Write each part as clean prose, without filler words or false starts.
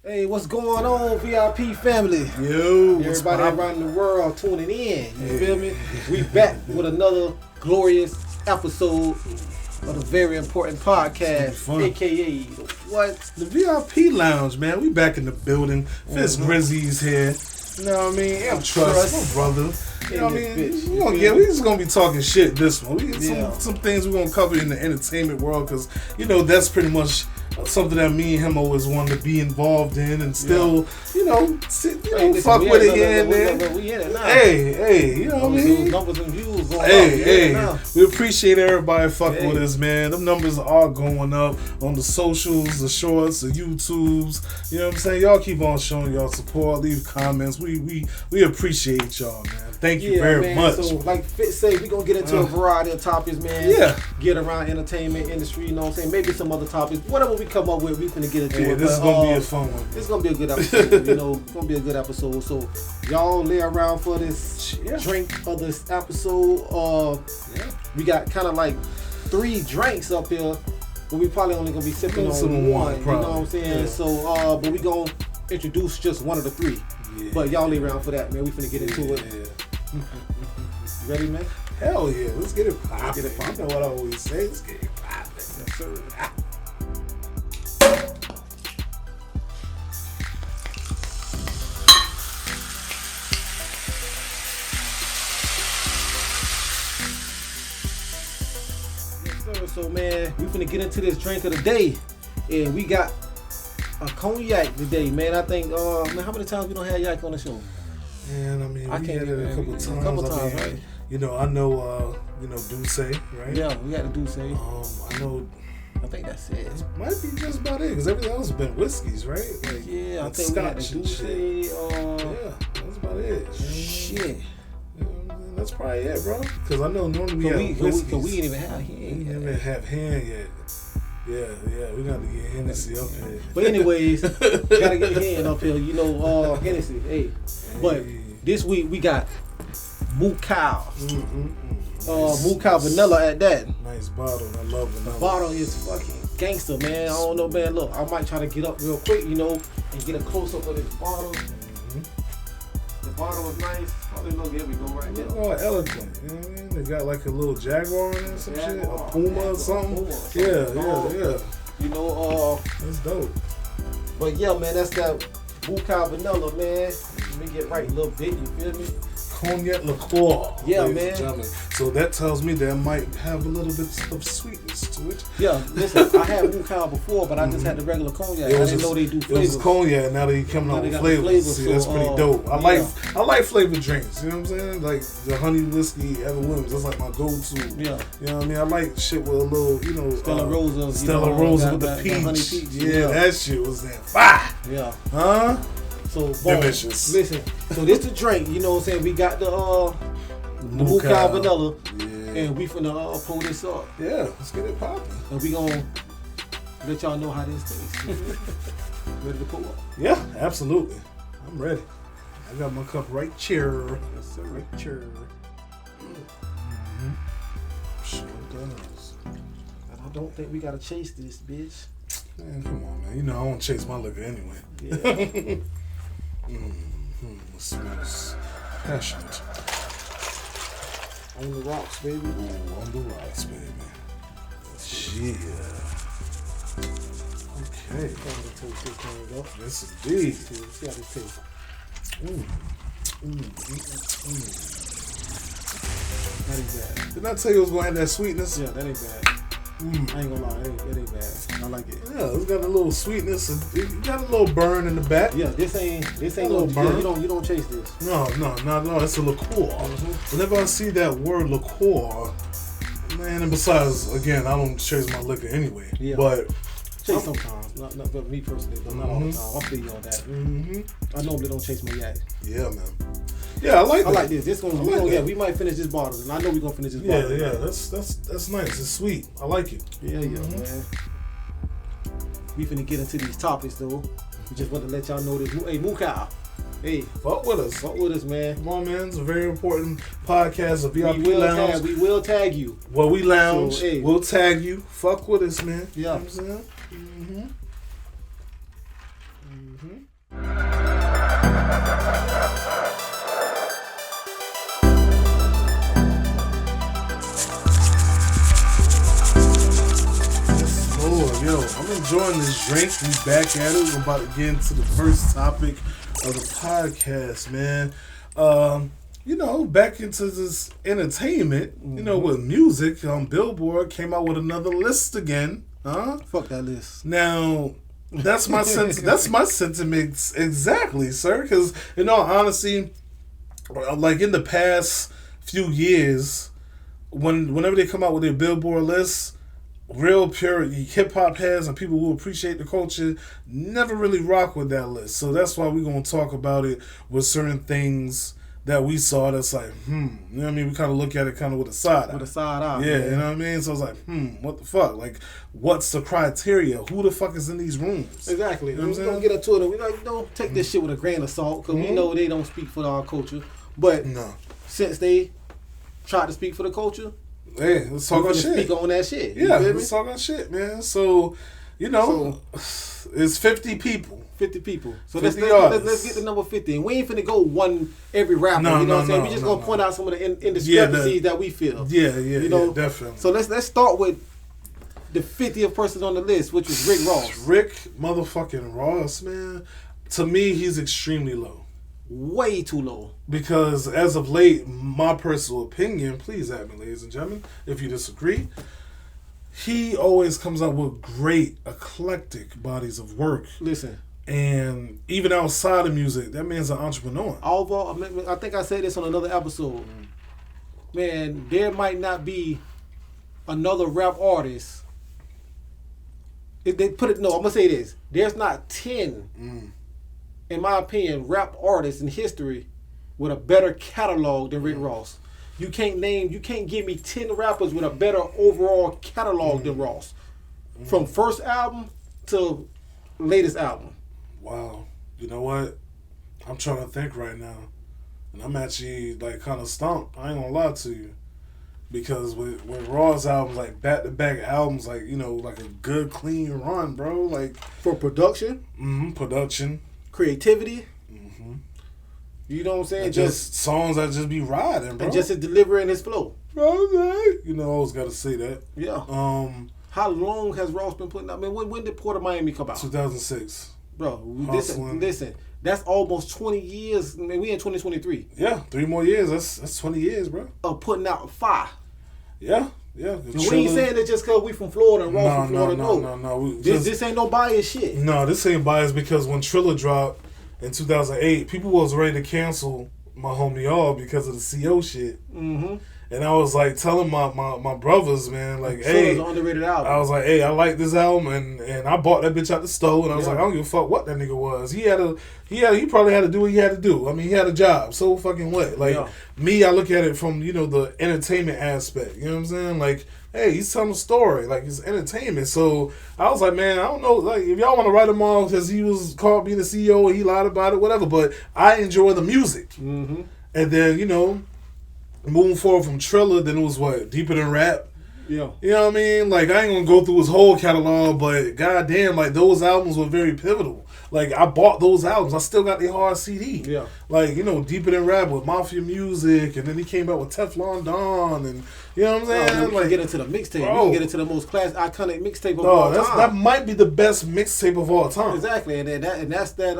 Hey, what's going on, VIP family? Yo, everybody around the world tuning in. You feel me? We back with another glorious episode of the very important podcast, aka what? The VIP Lounge, man. We back in the building. Fitz Grizzy's here. You know what I mean? Trust, my brother. You know what I mean? We just gonna be talking shit this one. We get some things we're gonna cover in the entertainment world because that's pretty much something that me and him always wanted to be involved in and still, fuck with it here and there. We in it now. Hey, you know what I mean? Numbers and views going up. We appreciate everybody fucking with us, man. Them numbers are going up on the socials, the shorts, the YouTubes. You know what I'm saying? Y'all keep on showing y'all support, leave comments. We appreciate y'all, man. Thank you very much. So, like Fitz said, we're going to get into a variety of topics, man. Yeah. Get around entertainment industry, you know what I'm saying? Maybe some other topics. Whatever we come up with, we're going to get into it. This is going to be a fun one. This is going to be a good episode. It's going to be a good episode. So, y'all lay around for this drink of this episode. We got kind of like 3 drinks up here, but we probably only going to be sipping on one. You know what I'm saying? Yeah. So, but we going to introduce just one of the 3. Yeah. But y'all lay around for that, man. We finna get into it. Yeah. You ready, man? Hell yeah. Let's get it poppin'. You know what I always say. Let's get it poppin'. Yes, sir. Yes, sir. So, man, we finna get into this drink of the day. And we got a cognac today, man. I think, man, how many times we don't have yak on the show? Man, I mean, we had it a couple times, right? I know, Douce, right? Yeah, we had a Douce. I think that's it. It might be just about it, because everything else has been whiskeys, right? Like, yeah, I think we had a Douce. Yeah, that's about it. Shit. That's probably it, bro. Because I know normally we have whiskeys. Because we ain't even have hand yet. We didn't even have hand yet. Yeah, we got to get Hennessy up here. But anyways, gotta get hand up here. Hennessy. Hey. But this week we got mogul. Mogul vanilla at that. Nice bottle. I love vanilla. The bottle is fucking gangster, man. I don't know, man. Look, I might try to get up real quick, and get a close up of this bottle. The bottle is nice. Probably look, here we go right there. Oh, eloquent. You know what I mean? They got like a little jaguar in it, some shit, a puma or something. Yeah. That's dope. But yeah, man, that's that mogul vanilla, man. Let me get right a little bit. You feel me? Cognac liqueur. Yeah, man. So that tells me that might have a little bit of sweetness to it. Yeah, listen, I had mogul before, but I just had the regular cognac. I didn't know they do flavors. It was cognac. Now they coming out with flavors. See, that's pretty dope. I like flavored drinks. You know what I'm saying? Like the honey whiskey, Evan Williams. That's like my go-to. Yeah. You know what I mean? I like shit with a little, Stella Rosa. Stella Rosa with the peach. Honey peach. Yeah, that shit was that fire. Yeah. Huh? So, delicious. Listen, so this the drink, you know what I'm saying? We got the mogul vanilla, and we finna pull this up. Yeah, let's get it poppin'. And we gonna let y'all know how this tastes. Ready to pull up? Yeah, absolutely. I'm ready. I got my cup right here. Yes, sir. Right here. Sure does. And I don't think we gotta chase this, bitch. Man, come on, man. I don't chase my liquor anyway. Yeah. It smells passionate. On the rocks, baby. Ooh, on the rocks, baby. Yeah. Okay. Yes, indeed. See how this tastes. That ain't bad. Didn't I tell you it was going to have that sweetness? Yeah, that ain't bad. I ain't gonna lie, it ain't bad. I like it. Yeah, it's got a little sweetness and it got a little burn in the back. Yeah, this ain't a little burn. Yeah, you don't chase this. No, it's a liqueur. Whenever I see that word liqueur, man, and besides, again, I don't chase my liquor anyway. Yeah. But chase sometimes. Not but me personally, but not all the time. I'll feel you on that. I normally don't chase my yak. Yeah, man. Yeah, I like that. I like this. We might finish this bottle, and I know we're gonna finish this bottle. Yeah, that's nice. It's sweet. I like it. Yeah, man. We finna get into these topics though. We just want to let y'all know this. Hey, mogul. Hey, fuck with us. Fuck with us, man. Come on, man. It's a very important podcast of VIP Lounge. We will tag you. Well, we lounge. So, hey. We'll tag you. Fuck with us, man. Yeah. You know what I'm saying? Yo, I'm enjoying this drink. We back at it. We're about to get into the first topic of the podcast, man. Back into this entertainment, with music. Billboard came out with another list again. Fuck that list. Now, that's my that's my sentiments exactly, sir. Because in all honesty, like in the past few years, whenever they come out with their Billboard lists, real pure hip hop heads and people who appreciate the culture never really rock with that list. So that's why we're gonna talk about it with certain things that we saw that's like, you know what I mean? We kind of look at it kind of with a side eye. With a side eye. Yeah, man. you know what I mean? So it's like, what the fuck? Like, what's the criteria? Who the fuck is in these rooms? Exactly. You know what We're going to get into it. We don't take this shit with a grain of salt because we know they don't speak for our culture. But since they tried to speak for the culture, hey, let's talk about shit. Speak on that shit. Yeah, let's talk about shit, man. So, it's 50 people. 50 people. So 50 let's get to number 50. And we ain't finna go one every rapper. You know what I'm saying? We just gonna point out some of the indiscrepancies that we feel. Yeah, definitely. So let's start with the 50th person on the list, which was Rick Ross. Rick motherfucking Ross, man. To me, he's extremely low. Way too low. Because as of late, my personal opinion, please add me, ladies and gentlemen, if you disagree, he always comes out with great, eclectic bodies of work. Listen. And even outside of music, that man's an entrepreneur. I think I said this on another episode. Man, there might not be another rap artist. If they put it, no, I'm gonna say this. There's not 10, in my opinion, rap artists in history with a better catalog than Rick Ross. You can't give me 10 rappers with a better overall catalog than Ross. From first album to latest album. Wow. You know what? I'm trying to think right now. And I'm actually like kind of stumped. I ain't gonna lie to you. Because with Raw's albums, like back-to-back albums, like, like a good clean run, bro. Like for production. Production. Creativity. You know what I'm saying? And just songs that just be riding, bro. And just his delivery and his flow. Okay. I always gotta say that. Yeah. How long has Ross been putting out? I mean, when did Port of Miami come out? 2006. Bro, listen, that's almost 20 years. I mean, we in 2023. Yeah, 3 more years. That's 20 years, bro. Of putting out fire. Yeah. We ain't saying it just because we from Florida and Ross from Florida. No. This ain't no bias shit. No, this ain't bias because when Triller dropped in 2008, people was ready to cancel my homie all because of the CO shit. And I was like telling my brothers, man, like, hey, an underrated album. I was like, hey, I like this album, and I bought that bitch out the store, and I was like, I don't give a fuck what that nigga was. He probably had to do what he had to do. I mean, he had a job, so fucking what? Like me, I look at it from the entertainment aspect. You know what I'm saying? Like, hey, he's telling a story, like it's entertainment. So I was like, man, I don't know, like if y'all want to write him off because he was caught being the CEO, and he lied about it, whatever. But I enjoy the music, and then moving forward from Triller, then it was what? Deeper Than Rap? Yeah. You know what I mean? Like, I ain't gonna go through his whole catalog, but goddamn, like, those albums were very pivotal. Like, I bought those albums. I still got the hard CD. Yeah. Like, Deeper Than Rap with Mafia Music, and then he came out with Teflon Don, and you know what I'm saying? We can get into the mixtape. We can get into the most iconic mixtape of all time. That might be the best mixtape of all time. Exactly, and that's that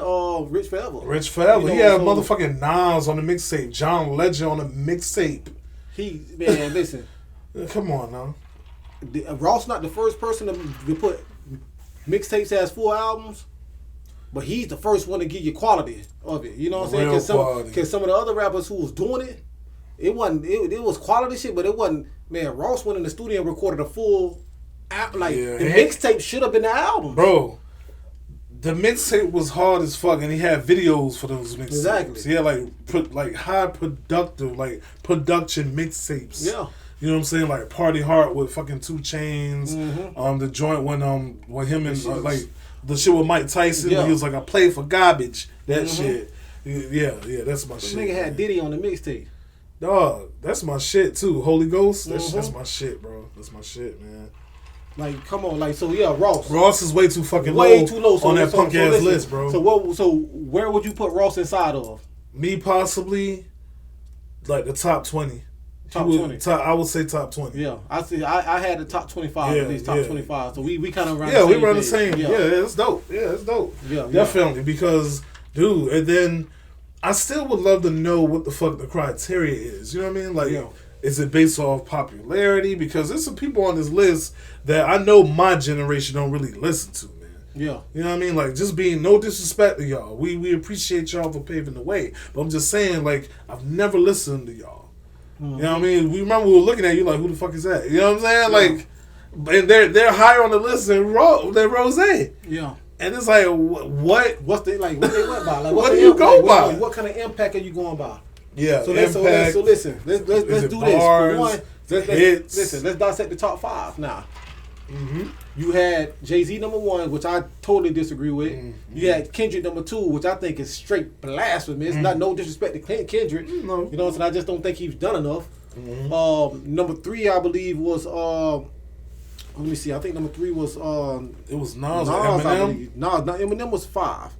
Rich Forever. Rich Forever. He had motherfucking Nas on the mixtape, John Legend on the mixtape. Man, listen. Come on now. Ross not the first person to put mixtapes as full albums, but he's the first one to give you quality of it. You know what I'm saying? Because some of the other rappers who was doing it, it was quality shit, but it wasn't. Man, Ross went in the studio and recorded a full the mixtape should have been the album, bro. The mixtape was hard as fuck, and he had videos for those mixtapes. Exactly. He had like high production mixtapes. Yeah. You know what I'm saying? Like Party Hard with fucking 2 Chainz. The joint when him and the shit with Mike Tyson. When he was like, I play for garbage. That shit. Yeah, that's my shit. Nigga had Diddy on the mixtape. Dog, that's my shit too. Holy Ghost. That's my shit, bro. That's my shit, man. Like, come on, like, so yeah, Ross. Ross is way too fucking way too low on that punk ass list, bro. So where would you put Ross inside of? Me possibly, like the top 20. Top 20. I would say top 20. Yeah, I see. I had the top 25 at least, top 25. So we kind of run. Yeah, we run the same. Yeah, it's dope. Yeah, it's dope. Yeah, definitely because, dude, and then I still would love to know what the fuck the criteria is. You know what I mean? Like, is it based off popularity? Because there's some people on this list that I know my generation don't really listen to, man. Yeah. You know what I mean? Like, just being no disrespect to y'all. We appreciate y'all for paving the way. But I'm just saying, like, I've never listened to y'all. Mm-hmm. You know what I mean? We remember we were looking at you like, who the fuck is that? You know what I'm saying? Like, and they're higher on the list than Rose. Yeah. And it's like, what? What's the, like, what they went by? Like, what do you go by? What kind of impact are you going by? Yeah, so listen, let's do this. For one, let's dissect the top 5 now. Mm-hmm. You had Jay-Z number 1, which I totally disagree with. Mm-hmm. You had Kendrick number 2, which I think is straight blasphemy. It's not no disrespect to Kendrick. No. You know what I'm saying? I just don't think he's done enough. Mm-hmm. Number 3, I believe, was let me see. I think number 3 was it was Nas. Eminem. Eminem was 5.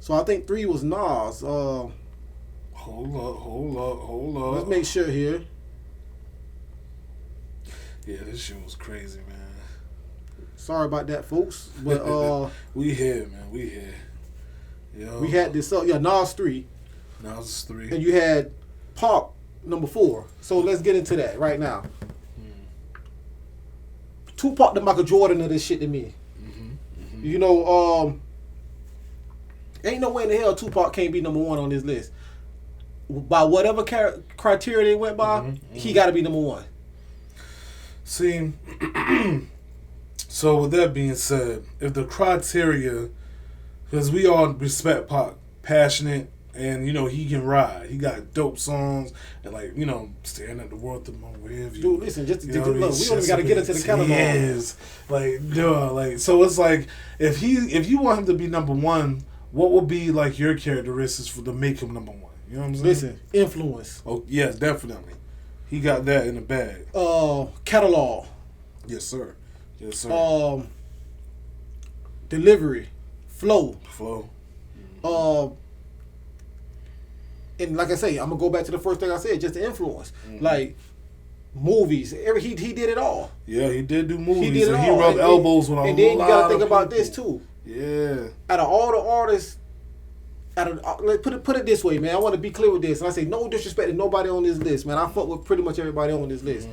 So I think 3 was Nas. Hold up. Let's make sure here. Yeah, this shit was crazy, man. Sorry about that, folks. But we here, man. We here. Yo. We had this. Nas 3. Nas is 3. And you had Pac number 4. So let's get into that right now. Tupac the Michael Jordan of this shit to me. Mm-hmm. You know, ain't no way in the hell Tupac can't be number 1 on this list. By whatever criteria they went by, he got to be number 1. See, so with that being said, if the criteria, because we all respect Pac, passionate, and you know he can ride, he got dope songs, and like you know, staring at the world through my rear view. Dude, listen, just look, we don't even got to get into the catalog. Yes, like so it's like if you want him to be number 1, what would be like your characteristics for to make him number 1? You know what I'm saying? Listen, influence. Oh yes, definitely. He got that in the bag. Catalog. Yes, sir. Yes, sir. Delivery, flow. And like I say, I'm gonna go back to the first thing I said, just the influence. Like movies, he did it all. Yeah, he did do movies. He did it all. He rubbed elbows with a lot of And then you gotta think about this too. Yeah. Out of all the artists. Put it this way, man. I want to be clear with this, and I say no disrespect to nobody on this list, man. I fuck with pretty much everybody on this list.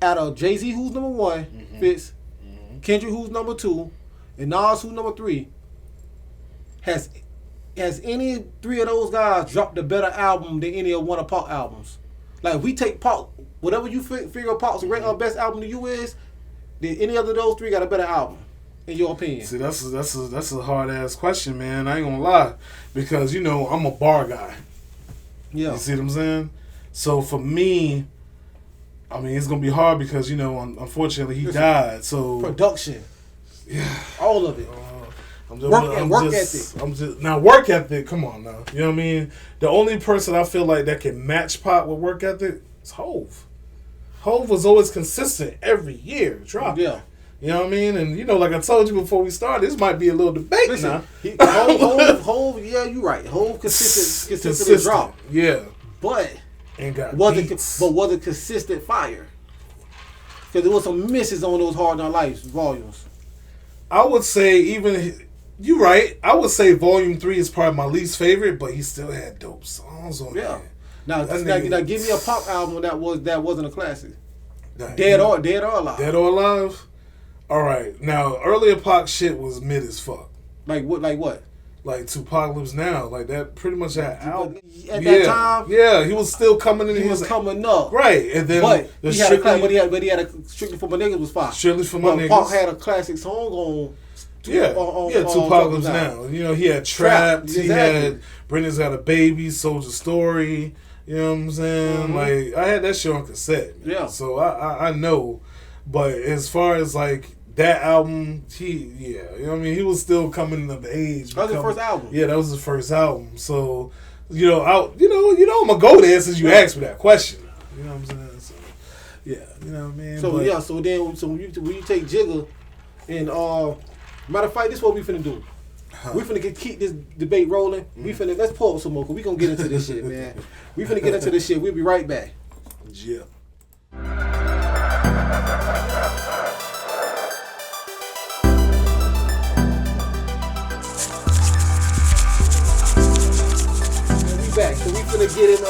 Out of Jay-Z, who's number 1, Fitz, Kendrick, who's number 2, and Nas, who's number 3. Has any 3 of those guys dropped a better album than any of one of Pac albums? Like if we take Pac, whatever you figure Pac's best album to you is, did any other of those 3 got a better album? In your opinion? See, that's a hard ass question, man. I ain't gonna lie, because you know I'm a bar guy. Yeah. You see what I'm saying? So for me, I mean it's gonna be hard because you know unfortunately he died. So production, yeah, all of it. Work ethic. Now work ethic. Come on now. You know what I mean? The only person I feel like that can match Pac with work ethic is Hov. Hov was always consistent every year. Drop. Yeah. You know what I mean? And, you know, like I told you before we started, this might be a little debate now. Hov, yeah, you're right. Hov consistently dropped. Yeah. But was it consistent fire? Because there was some misses on those Hard Knock Life volumes. I would say you're right. I would say Volume 3 is probably my least favorite, but he still had dope songs on there. Now give me a Pop album that wasn't a classic. Dead or Alive. Dead or Alive? All right. Now, earlier Pac shit was mid as fuck. Like what? Like Tupac Lives Now. Like that pretty much that album. At that time? Yeah, he was still coming in. He was coming up. Right. And then he had a Strictly For My Niggas was fine. Strictly For My Niggas. Pac had a classic song on Tupac Lives Now. You know, he had Trapped. Exactly. He had Brenda's Got a Baby, Soldier Story. You know what I'm saying? Like I had that shit on cassette. Man. Yeah. So I know. But as far as like that album, you know what I mean? He was still coming of age. That was his first album. Yeah, that was his first album. So, you know, I'm gonna go there since you asked me that question. You know what I'm saying? So, Yeah, you know what I mean? So, when you take Jigga and, matter of fact, this is what we finna do. We finna keep this debate rolling. We finna, let's pause some more, because we gonna get into this shit, man. We finna get into this shit. We'll be right back. Yeah. Back. So we finna get in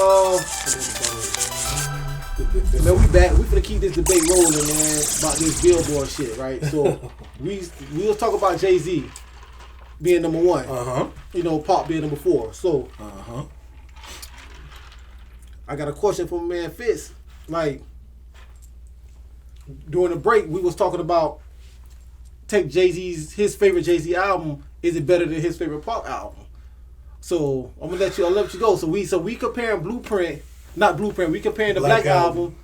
man, we back. We finna keep this debate rolling, man, about this Billboard shit, right? So we was talking about Jay-Z being number one. You know, Pop being number 4. So I got a question from my man Fitz. Like, during the break, we was talking about take his favorite Jay-Z album, is it better than his favorite Pop album? So I'll let you go. So we comparing we comparing the Black album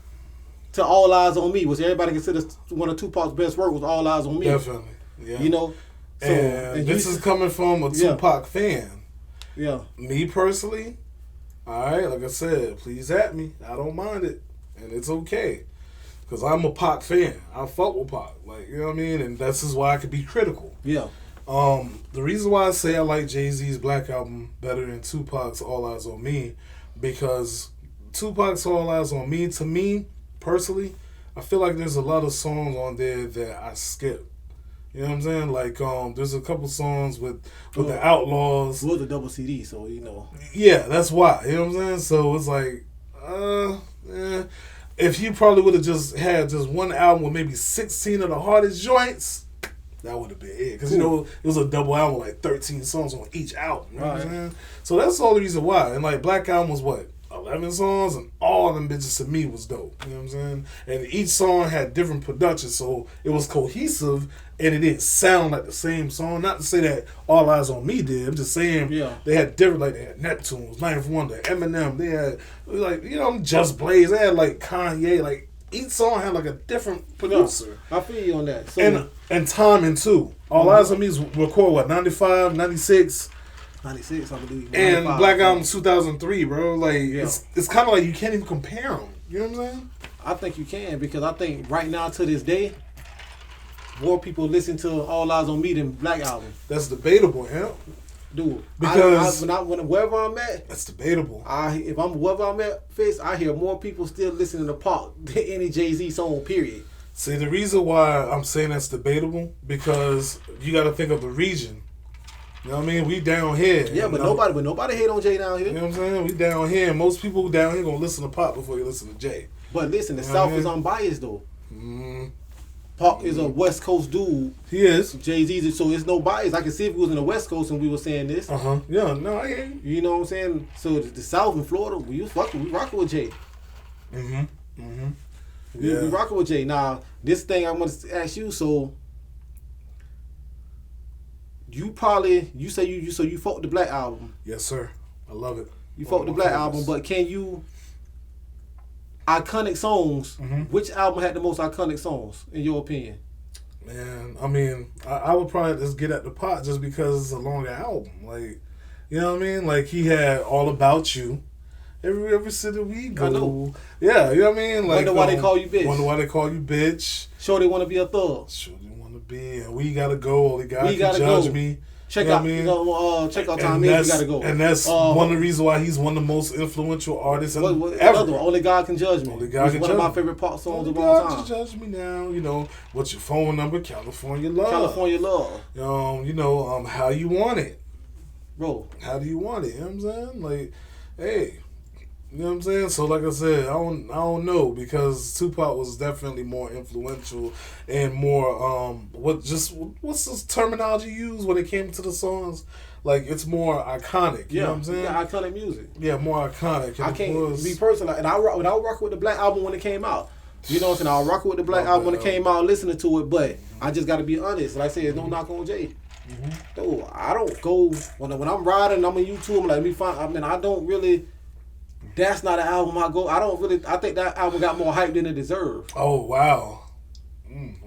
to All Eyes on Me, which everybody considers one of Tupac's best work was All Eyes on Me. Definitely. Yeah. You know? So, and this is coming from a Tupac fan. Yeah. Me personally, alright, like I said, please at me. I don't mind it. And it's okay. Because I'm a Pac fan. I fuck with Pac. Like, you know what I mean? And this is why I could be critical. Yeah. The reason why I say I like Jay-Z's Black album better than Tupac's All Eyes on Me, because Tupac's All Eyes on Me, to me, personally, I feel like there's a lot of songs on there that I skip. You know what I'm saying? Like, there's a couple songs with the Outlaws. Well, the double CD, so you know. Yeah, that's why. You know what I'm saying? So it's like, if he probably would have just had just one album with maybe 16 of the hardest joints, that would have been it. Because, you know, it was a double album, like 13 songs on each album. You know what I'm saying? So that's all the reason why. And, like, Black Album was, 11 songs? And all of them bitches to me was dope. You know what I'm saying? And each song had different production, so it was cohesive, and it didn't sound like the same song. Not to say that All Eyes on Me did. I'm just saying they had different, like, they had Neptunes, Ninth Wonder, Eminem. They had, like, you know, Just Blaze. They had, like, Kanye, like, each song had like a different producer. I feel you on that. So, and timing too. All Eyes on Me's record 95, 96? 96, I believe. And Black Album 2003, bro. Like it's kind of like you can't even compare them. You know what I'm saying? I think you can, because I think right now to this day, more people listen to All Eyes on Me than Black Album. That's debatable, yeah. Dude, because wherever I'm at, that's debatable. Wherever I'm at, Fitz, I hear more people still listening to Pop than any Jay-Z song. Period. See, the reason why I'm saying that's debatable, because you got to think of the region. You know what I mean? We down here. Yeah, but nobody hate on Jay down here. You know what I'm saying? We down here, and most people down here gonna listen to Pop before you listen to Jay. But listen, the South is unbiased though. Pop is a West Coast dude. He is. Jay-Z, so it's no bias. I can see if he was in the West Coast and we were saying this. Yeah, no, I hear you. You know what I'm saying? So the South and Florida, we rocking with Jay. We rocking with Jay. Now, this thing I'm going to ask you, so you say you fuck with the Black album. Yes, sir. I love it. You fuck with the Black album, but can you... Iconic songs. Which album had the most iconic songs, in your opinion? Man, I mean, I would probably just get at the Pot just because it's a longer album. Like, you know what I mean? Like, he had All About You. Every city we go. I know. Yeah, you know what I mean? Like, Wonder Why They Call You Bitch. Wonder Why They Call You Bitch. Sure They Want to Be a Thug. Sure They Want to Be. And We Gotta Go. Only God Can Judge Me. Check out Time Is, We Gotta Go. And that's one of the reasons why he's one of the most influential artists ever. Only God Can Judge Me. Only God Can Judge Me. One of my favorite pop songs of all God time. Can Judge Me Now. You know, what's your phone number? California Love. California Love. You know, How You Want It. Bro. How do you want it? You know what I'm saying? Like, hey. You know what I'm saying? So like I said, I don't know, because Tupac was definitely more influential and more what's the terminology used when it came to the songs? Like, it's more iconic. You know what I'm saying? Yeah, iconic music. Yeah, more iconic. I can't be personal, and I rock with the Black album when it came out. You know what I'm saying? I rock with the Black album when it came out, listening to it, but I just got to be honest. Like I said, there's no knock on Jay. Dude, I don't go when I'm riding. I'm on YouTube. I'm like, let me find. I mean, I don't really. That's not an album I go. I think that album got more hype than it deserved. Oh, wow.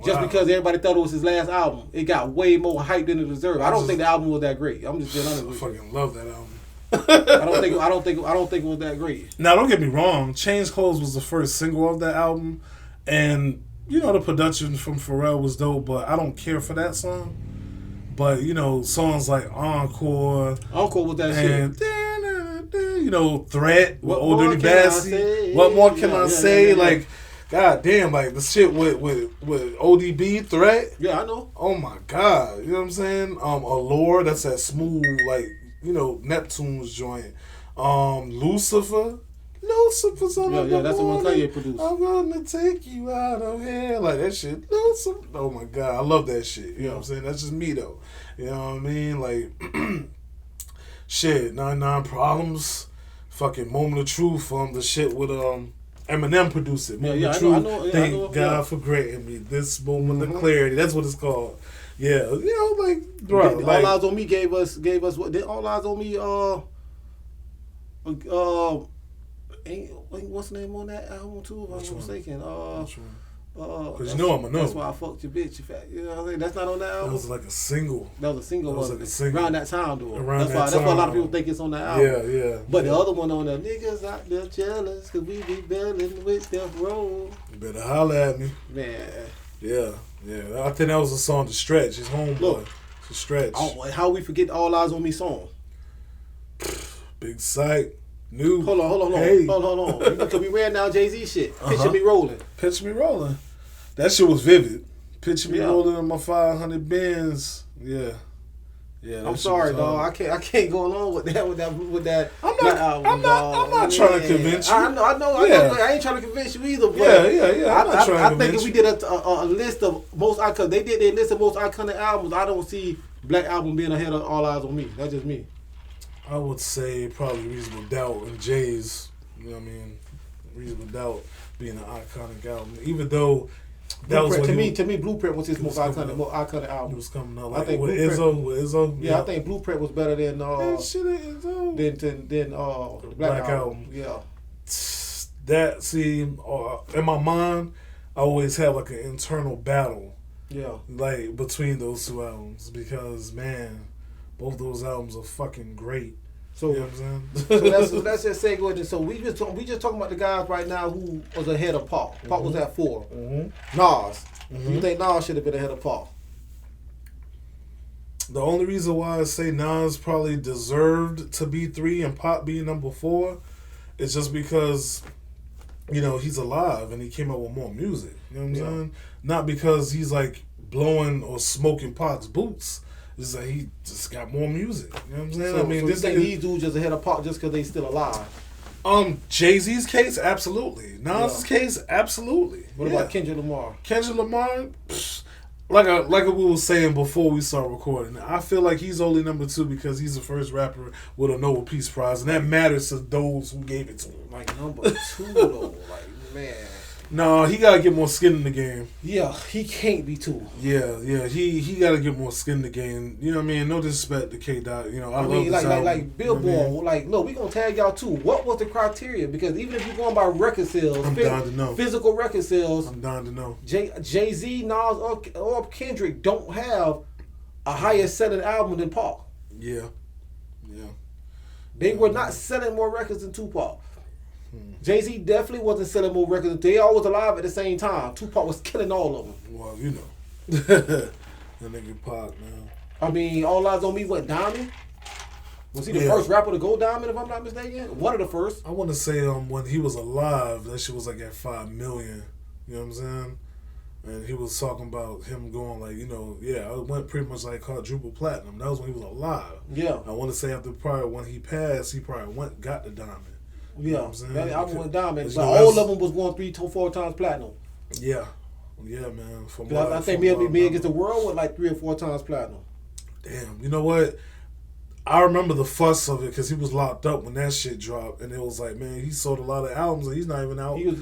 Just because everybody thought it was his last album, it got way more hype than it deserved. I don't think the album was that great. I'm just being honest with you. I fucking love that album. I don't think it was that great. Now, don't get me wrong. Change Clothes was the first single of that album, And you know the production from Pharrell was dope, but I don't care for that song. But you know songs like Encore with that and shit. You know Threat with Old Dirty Bastard. What more can I say? Like, god damn, like the shit with ODB Threat. Yeah, I know. Oh my god, you know what I'm saying? Allure, that's that smooth, like, you know, Neptune's joint. Lucifer's on yeah, that's the one Kanye produced. I'm gonna take you out of here. Like that shit. Lucifer. Oh my god, I love that shit. You know what I'm saying? That's just me though. You know what I mean? Like shit, 99 Problems, fucking Moment of Truth, the shit with Eminem produced it. Moment of Truth. I know. Thank God for granting me this moment of clarity. That's what it's called. Yeah, you know, like, bro. All Eyes on Me gave us what? Did All Eyes on Me? What's the name on that album too? If I'm not mistaken. Because you know I'm a know. That's why I fucked your bitch. You know what I'm saying? That's not on that album. That was like a single. That was a single. That was like a single. Around that time, though. That's why a lot of people think it's on that album. Yeah. But the other one on there, niggas out there jealous because we be battling with Death Row. You better holler at me. Man. Yeah. I think that was a song to Stretch. His homeboy. To Stretch. How we forget the All Eyes on Me song? Big Sight. New. Hold on. Hey. Hold on. Because we ran down Jay-Z shit. Picture Me Rolling. Picture Me Rolling. That shit was vivid. Picture Me rolling in my 500 Benz. Yeah. I'm sorry, dog. I can't go along with that. I'm not trying to convince you. I know. I ain't trying to convince you either. But yeah. I think if we did a list of most iconic, they did their list of most iconic albums. I don't see Black Album being ahead of All Eyes on Me. That's just me. I would say probably Reasonable Doubt and Jay's. You know what I mean? Reasonable Doubt being an iconic album, even though. That was to me, Blueprint was his most iconic album. It was coming out I think with Izzo. Yeah, I think Blueprint was better than Black Album. Yeah. That in my mind, I always have like an internal battle. Yeah. Like between those two albums because man, both those albums are fucking great. So, you know what I'm saying? so let's just say go ahead. So we just talking about the guys right now who was ahead of Pac. Pac was at 4. Nas. You think Nas should have been ahead of Pac? The only reason why I say Nas probably deserved to be 3 and Pac being number 4 is just because, you know, he's alive and he came out with more music. You know what I'm saying? Not because he's like blowing or smoking Pac's boots. It's like he just got more music. You know what I'm saying? So, you think these dudes just ahead of Pac just because they still alive? Jay-Z's case, absolutely. Nas' case, absolutely. What about Kendrick Lamar? Kendrick Lamar, like we were saying before we started recording, I feel like he's only number 2 because he's the first rapper with a Nobel Peace Prize, and that matters to those who gave it to him. Like number 2 though, like man. No, he gotta get more skin in the game. Yeah, he can't be 2. Yeah, he gotta get more skin in the game. You know what I mean? No disrespect to K-Dot. You know, I love this album. Like Billboard, you know what I mean? Look, we gonna tag y'all too. What was the criteria? Because even if you're going by record sales, I'm down to know. Physical record sales, I'm down to know. Jay-Z, Nas, or Kendrick don't have a higher selling album than Pac. Yeah. They were not selling more records than Tupac. Jay-Z definitely wasn't selling more records. They all was alive at the same time. Tupac was killing all of them. Well, you know. That nigga Pac, man. I mean, All Eyes on Me went diamond. Was he the first rapper to go diamond, if I'm not mistaken? One of the first. I want to say when he was alive, that shit was like at 5 million. You know what I'm saying? And he was talking about him going like, you know, it went pretty much like quadruple platinum. That was when he was alive. Yeah. I want to say after when he passed, he probably got the diamond. Yeah, you know what I'm saying? That album went diamond, but all of them was going 3 to 4 times platinum. Yeah, man. I think Me Against the World went like 3 or 4 times platinum. Damn, you know what? I remember the fuss of it because he was locked up when that shit dropped, and it was like, man, he sold a lot of albums and he's not even out. He was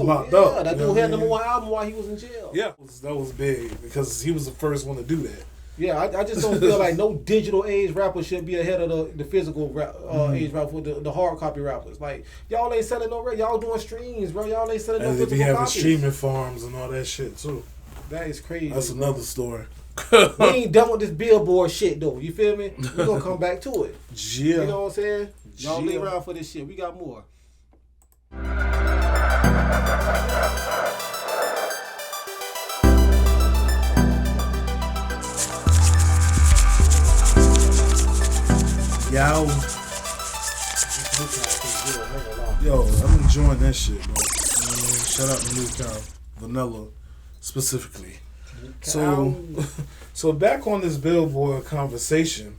locked up. Yeah, that dude had number 1 album while he was in jail. Yeah, that was big because he was the first one to do that. Yeah, I just don't feel like no digital age rapper should be ahead of the physical age rapper, the hard copy rappers. Like, y'all ain't selling no records. Y'all doing streams, bro. Y'all ain't selling no physical copies. And they be having streaming farms and all that shit, too. That is crazy. That's another story. We ain't done with this Billboard shit, though. You feel me? We gonna come back to it. Yeah. You know what I'm saying? Y'all lay around for this shit. We got more. Yow. Yo, I'm enjoying that shit, bro. You know what I mean? Shout out to New Cow. Vanilla, specifically. So back on this Billboard conversation,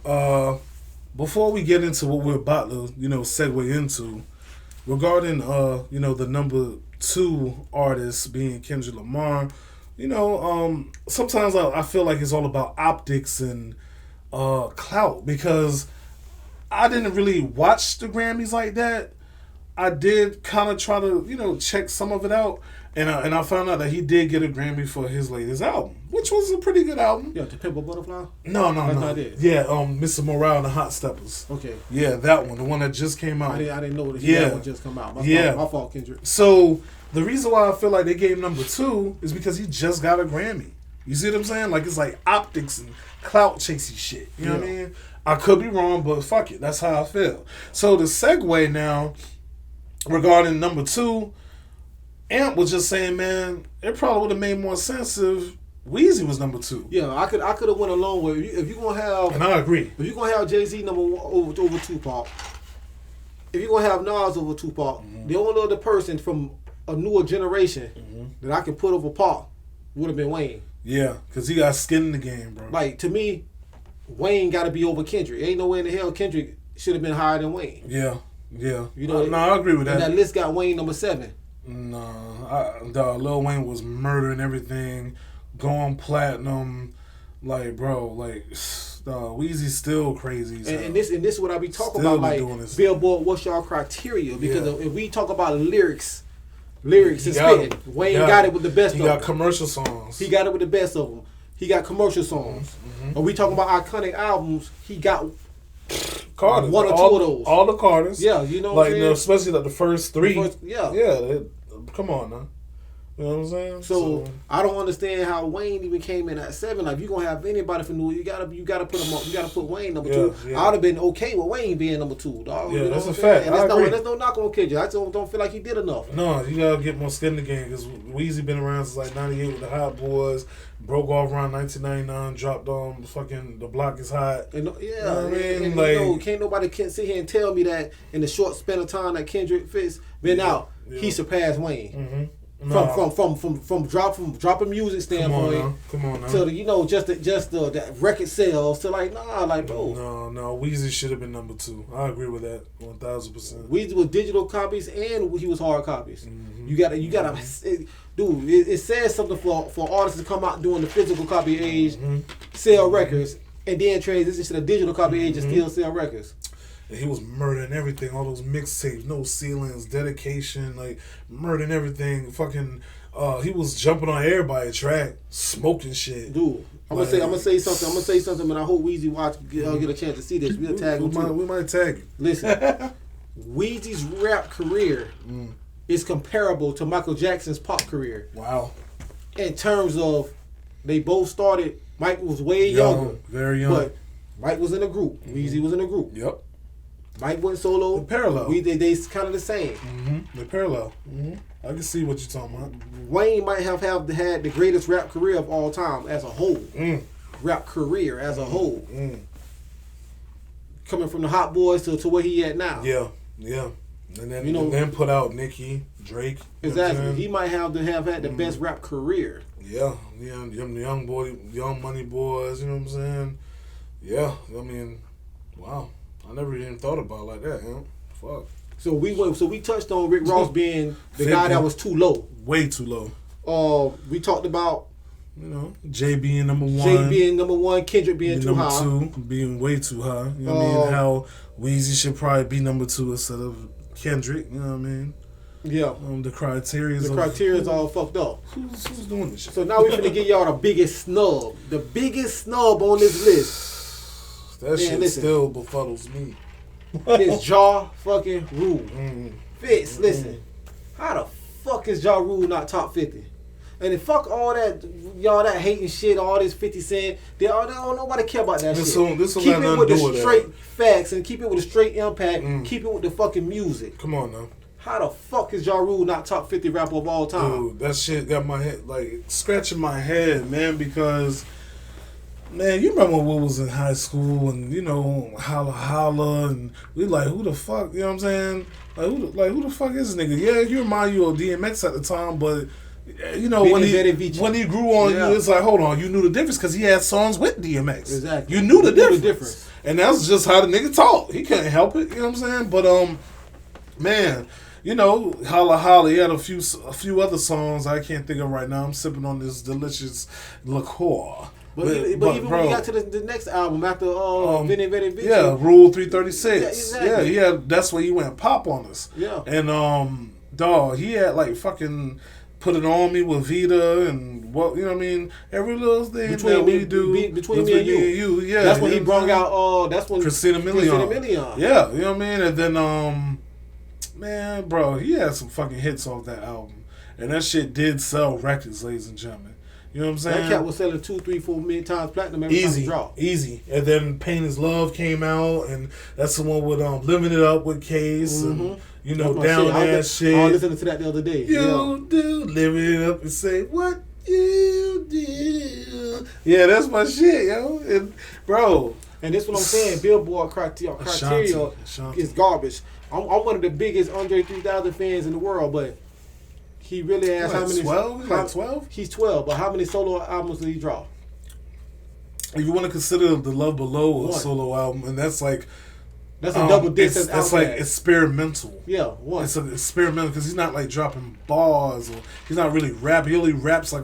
before we get into what we're about to, segue into, regarding, the number 2 artist being Kendrick Lamar, sometimes I feel like it's all about optics and clout, because I didn't really watch the Grammys like that. I did kind of try to, check some of it out. And I found out that he did get a Grammy for his latest album, which was a pretty good album. Yeah, To Pimp a Butterfly? No. That's not it. Yeah, Mr. Morale and the Hot Steppers. Okay. Yeah, that one, the one that just came out. I didn't know that one just come out. My fault, Kendrick. So the reason why I feel like they gave number 2 is because he just got a Grammy. You see what I'm saying? Like, it's like optics and clout chasey shit. You know what I mean? I could be wrong, but fuck it. That's how I feel. So the segue now regarding number 2. Amp was just saying, man, it probably would have made more sense if Weezy was number 2. Yeah, I could have went along with if you're gonna have. And I agree. If you're gonna have Jay-Z number 1 over Tupac, if you're gonna have Nas over Tupac, the only other person from a newer generation that I could put over Pac would have been Wayne. Yeah, because he got skin in the game, bro. Like, to me, Wayne got to be over Kendrick. Ain't no way in the hell Kendrick should have been higher than Wayne. Yeah. No, I agree with that. And that list got Wayne number 7. Lil Wayne was murdering everything, going platinum, like, bro, like, Weezy's still crazy. And this is what I be talking about, like, Billboard, what's y'all criteria? Because if we talk about lyrics and spitting, Wayne got it with the best of them. He got commercial songs. He got it with the best of them. He got commercial songs. Are we talking about iconic albums? He got Carters. 1 or 2 of those. All the Carters. Yeah, you know what I'm saying? Especially like the first 3. Yeah, come on now. You know what I'm saying? So I don't understand how Wayne even came in at 7. Like, if you're gonna have anybody from New York, you gotta put him up. You gotta put Wayne number 2. Yeah. I'd have been okay with Wayne being number 2, dog. Yeah, you know that's what a I'm saying? fact. And there's no knock on Kendrick. I just don't feel like he did enough. No, you gotta get more skin in the game, because Weezy been around since like '98 with the Hot Boys, broke off around 1999, dropped on fucking The Block Is Hot. And, You know what I mean? And like, can't nobody sit here and tell me that in the short span of time that Kendrick Fitz been out, he surpassed Wayne. From dropping music standpoint, come on now. to the, that record sales to like bro. No, Weezy should have been number 2. I agree with that 1,000%. Weezy was digital copies and he was hard copies. You gotta dude. It says something for artists to come out doing the physical copy age, sell records, and then transition to the digital copy age and still sell records. And he was murdering everything, all those mixtapes, no ceilings, dedication, like murdering everything. Fucking, he was jumping on everybody track, smoking shit. Dude, I'm gonna say something, and I hope Weezy get a chance to see this. We'll tag him too. We might tag him. Listen, Weezy's rap career is comparable to Michael Jackson's pop career. Wow. In terms of, they both started. Mike was way younger, very young, but Mike was in a group. Weezy was in a group. Yep. Mike went solo. The parallel. They kind of the same. The parallel. I can see what you're talking about. Wayne might have had the greatest rap career of all time as a whole. Rap career as a whole. Coming from the Hot Boys to where he at now. Yeah. And then and then put out Nicki, Drake. Exactly. He might have had the best rap career. Yeah. Young Money Boys. You know what I'm saying? Yeah. I mean, wow. I never even thought about it like that, Fuck. So we touched on Rick Ross being the guy that was too low. Way too low. We talked about Jay being number 1. Kendrick being too high. Number 2 being way too high. You know what I mean? How Weezy should probably be number 2 instead of Kendrick. You know what I mean? Yeah. The criteria is all fucked up. Who's doing this shit? So now we're finna give y'all the biggest snub. The biggest snub on this list. That shit still befuddles me. It's Ja fucking Rule. Fitz, listen. How the fuck is Ja Rule not top 50? And then fuck all that, y'all that hating shit, all this 50 Cent. They don't nobody care about that shit. Keep it with the straight facts and keep it with a straight impact. Keep it with the fucking music. Come on now. How the fuck is Ja Rule not top 50 rapper of all time? Dude, that shit got my head, like, scratching my head, man, because Man, you remember when we was in high school and, you know, holla holla and we like, who the fuck, you know what I'm saying? Who the fuck is this nigga? Yeah, he remind you of DMX at the time, but, you know, when he grew on you, it's like, hold on, you knew the difference because he had songs with DMX. Exactly. You knew the difference. And that's just how the nigga talked. He couldn't help it, you know what I'm saying? But, man, you know, holla holla, he had a few other songs I can't think of right now. I'm sipping on this delicious liqueur. But even when we got to the next album after Vinny Vici. Yeah, Rule 336. Yeah, exactly. Yeah, that's where he went pop on us. Yeah. And dog, he had like fucking Put It On Me with Vita and what, you know what I mean? Every little thing between me and you. Yeah. That's when he brought out that's when Christina Milian. Yeah, you know what I mean? And then man, bro, he had some fucking hits off that album. And that shit did sell records, ladies and gentlemen. You know what I'm saying? That cat was selling 2, 3, 4 million times platinum every time he dropped. Easy. And then Pain Is Love came out, and that's the one with Living It Up with Case, and you know, down that shit. I was listening to that the other day. You do live it up and say what you do. Yeah, that's my shit, yo. And bro. And this is what I'm saying. Billboard criteria is garbage. I'm one of the biggest Andre 3000 fans in the world, but he really has how many? 12? Like 12? He's 12, but how many solo albums did he drop? If you want to consider The Love Below a solo album, and that's like... That's a double disc. That's like experimental. Yeah, one. It's an experimental because he's not like dropping bars, or he's not really rapping. He only raps like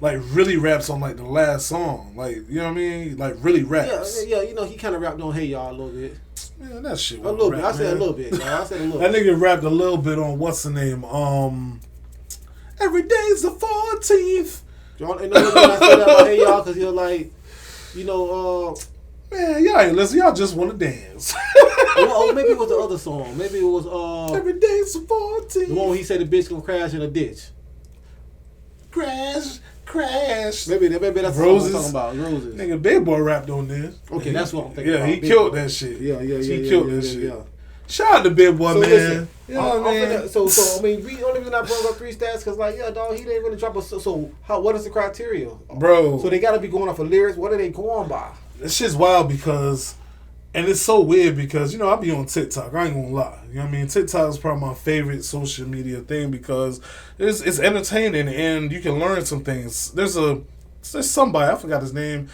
really raps on like the last song. Like, you know what I mean? Like really raps. Yeah, you know, he kind of rapped on Hey Y'all a little bit. Man, that shit a little bit. I said a little bit. I said a little That nigga rapped a little bit on what's the name? Every day's the 14th. Y'all, you know I said that about Hey Y'all because he was like, you know, man, y'all ain't listen. Y'all just want to dance. Well, maybe it was the other song. Maybe it was Every day's the 14th. The one where he said the bitch gonna crash in a ditch. Crash. Maybe that's Roses. what I'm talking about. Roses. Nigga, Big Boy rapped on this. Okay, that's what I'm thinking about. Yeah, he killed that shit. Yeah. He killed that shit. Yeah. Shout out to Big Boy, man. Listen, you know what I mean? So I mean, the only reason I brought up 3 stats because like, yeah, dog, he didn't really drop a. So what is the criteria, bro? So they got to be going off of lyrics. What are they going by? This shit's wild because, and it's so weird because, you know, I be on TikTok. I ain't gonna lie. You know what I mean? TikTok is probably my favorite social media thing because it's entertaining and you can learn some things. There's somebody, I forgot his name.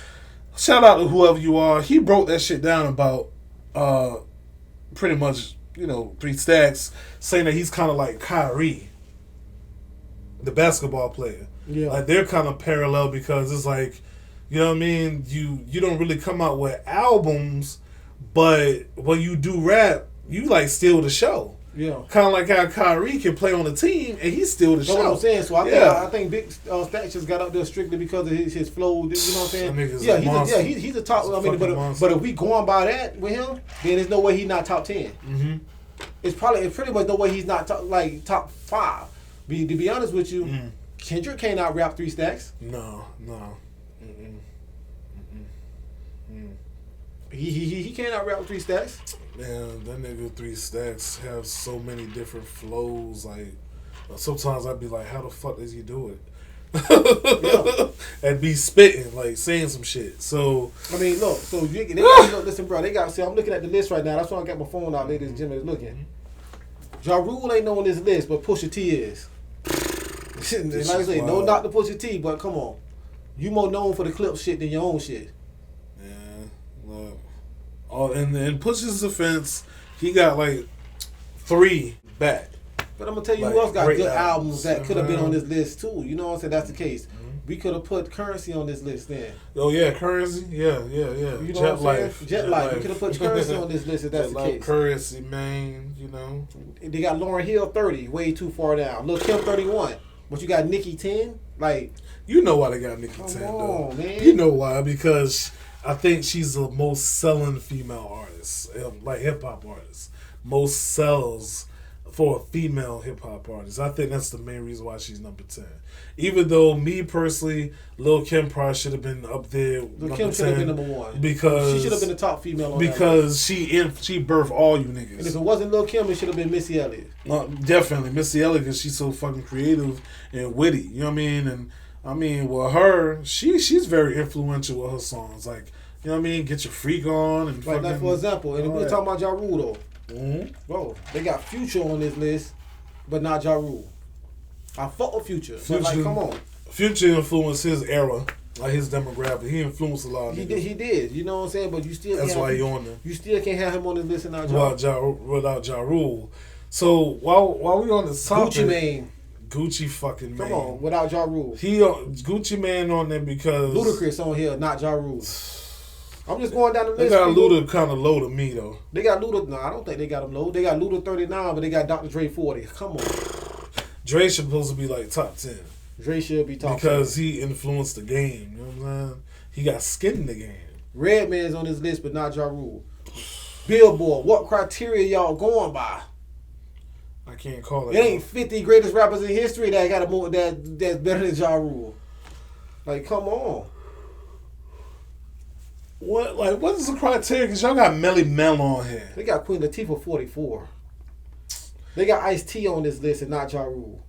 Shout out to whoever you are. He broke that shit down about pretty much, you know, 3 stacks, saying that he's kind of like Kyrie, the basketball player. Yeah. Like they're kind of parallel because it's like, you know what I mean? You don't really come out with albums, but when you do rap, you like steal the show. Yeah. Kind of like how Kyrie can play on the team and he steal the show. That's what I'm saying. So I think Big Stacks just got up there strictly because of his flow. You know what I'm saying? He's a top. I mean, but if we going by that with him, then there's no way he's not top 10. Mm-hmm. It's pretty much no way he's not top 5. To be honest with you, Kendrick can't out rap 3 stacks. No. He can't out rap 3 stacks. Man, that nigga 3 stacks have so many different flows. Like sometimes I'd be like, how the fuck does he do it? And be spitting, like saying some shit. So I mean, look. So listen, bro. They got. See, I'm looking at the list right now. That's why I got my phone out. Ladies and gentlemen, looking. Ja Rule ain't on this list, but Pusha T is. Like I say, no knock to Pusha T, but come on, you more known for the clip shit than your own shit. Yeah, look. Oh, and in Pusha's defense, he got like 3 back. But I'm gonna tell you who else got good albums that could have been on this list too. You know what I'm saying? That's the case. We could have put Currency on this list then. Oh yeah, Currency. Yeah. You know what I'm saying? Jet Life. We could have put Currency on this list if that's the case. Currency, man. You know. They got Lauryn Hill 30, way too far down. Lil' Kim 31, but you got Nicki 10. Like, you know why they got Nicki 10 though? Man. You know why? Because I think she's the most selling female artist, like hip hop artist. Most sells for a female hip hop artist. I think that's the main reason why she's number 10. Even though me personally, Lil' Kim probably should have been up there. Lil' Kim should have been number 1 because she should have been the top female on because she birthed all you niggas. And if it wasn't Lil' Kim, it should have been Missy Elliott. Definitely Missy Elliott because she's so fucking creative and witty. You know what I mean? And I mean, well, her, she's very influential with her songs. Like, you know what I mean? Get your freak on and like that, for example. And we're talking about Ja Rule, though. Mm-hmm. Bro, they got Future on this list, but not Ja Rule. I fuck with Future. But like, come on. Future influenced his era, like his demographic. He influenced a lot of niggas. He did. You know what I'm saying? But you still That's why he on there. You still can't have him on this list and not Ja. Without Ja Rule. So while we on this topic, Gucci Mane. Gucci fucking Mane. Come on, without Ja Rule. Gucci Mane on there because Ludacris on here, not Ja Rule. I'm just going down the list. They got Luda kind of low to me though. They got Luda. No, I don't think they got him low. They got Luda 39, but they got Dr. Dre 40. Come on. Dre supposed to be like top 10. Dre should be top 10 because he influenced the game. You know what I'm saying? He got skin in the game. Redman's on this list, but not Ja Rule. Billboard. What criteria y'all going by? I can't call it. It ain't 50 greatest rappers in history that got a more that's better than Ja Rule. Like, come on. What is the criteria? Because y'all got Melly Mel on here. They got Queen Latifah 44. They got Ice-T on this list and not Ja Rule.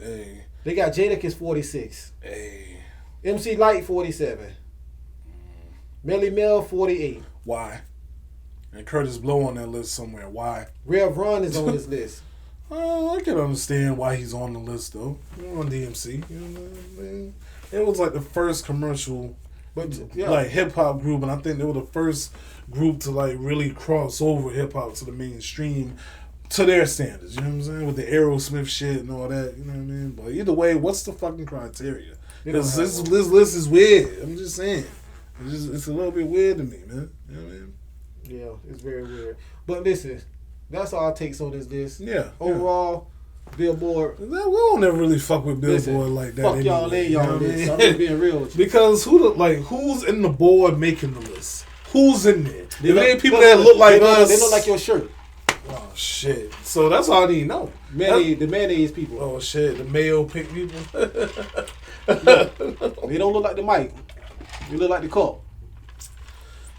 Hey. They got Jadakiss 46. Hey. MC Lyte 47. Melly Mel 48. Why? And Curtis Blow on that list somewhere. Why? Rev Run is on this list. I can understand why he's on the list though. On DMC. You know what I mean? It was like the first commercial like hip hop group, and I think they were the first group to like really cross over hip hop to the mainstream to their standards. You know what I'm saying? With the Aerosmith shit and all that. You know what I mean? But either way, what's the fucking criteria? Because this list is weird. I'm just saying. It's a little bit weird to me, man. You know what I mean? Yeah, it's very weird. But listen, that's our takes on this list. Yeah. Overall, Billboard. We don't never really fuck with Billboard like that. Fuck y'all in y'all list. I'm just being real with you. Because who's in the board making the list? Who's in there? If there ain't people that look like us. They look like your shirt. Oh shit. So that's all I need to know. The mayonnaise people. Oh shit. The mayo pick people. They don't look like the mic. They look like the cup.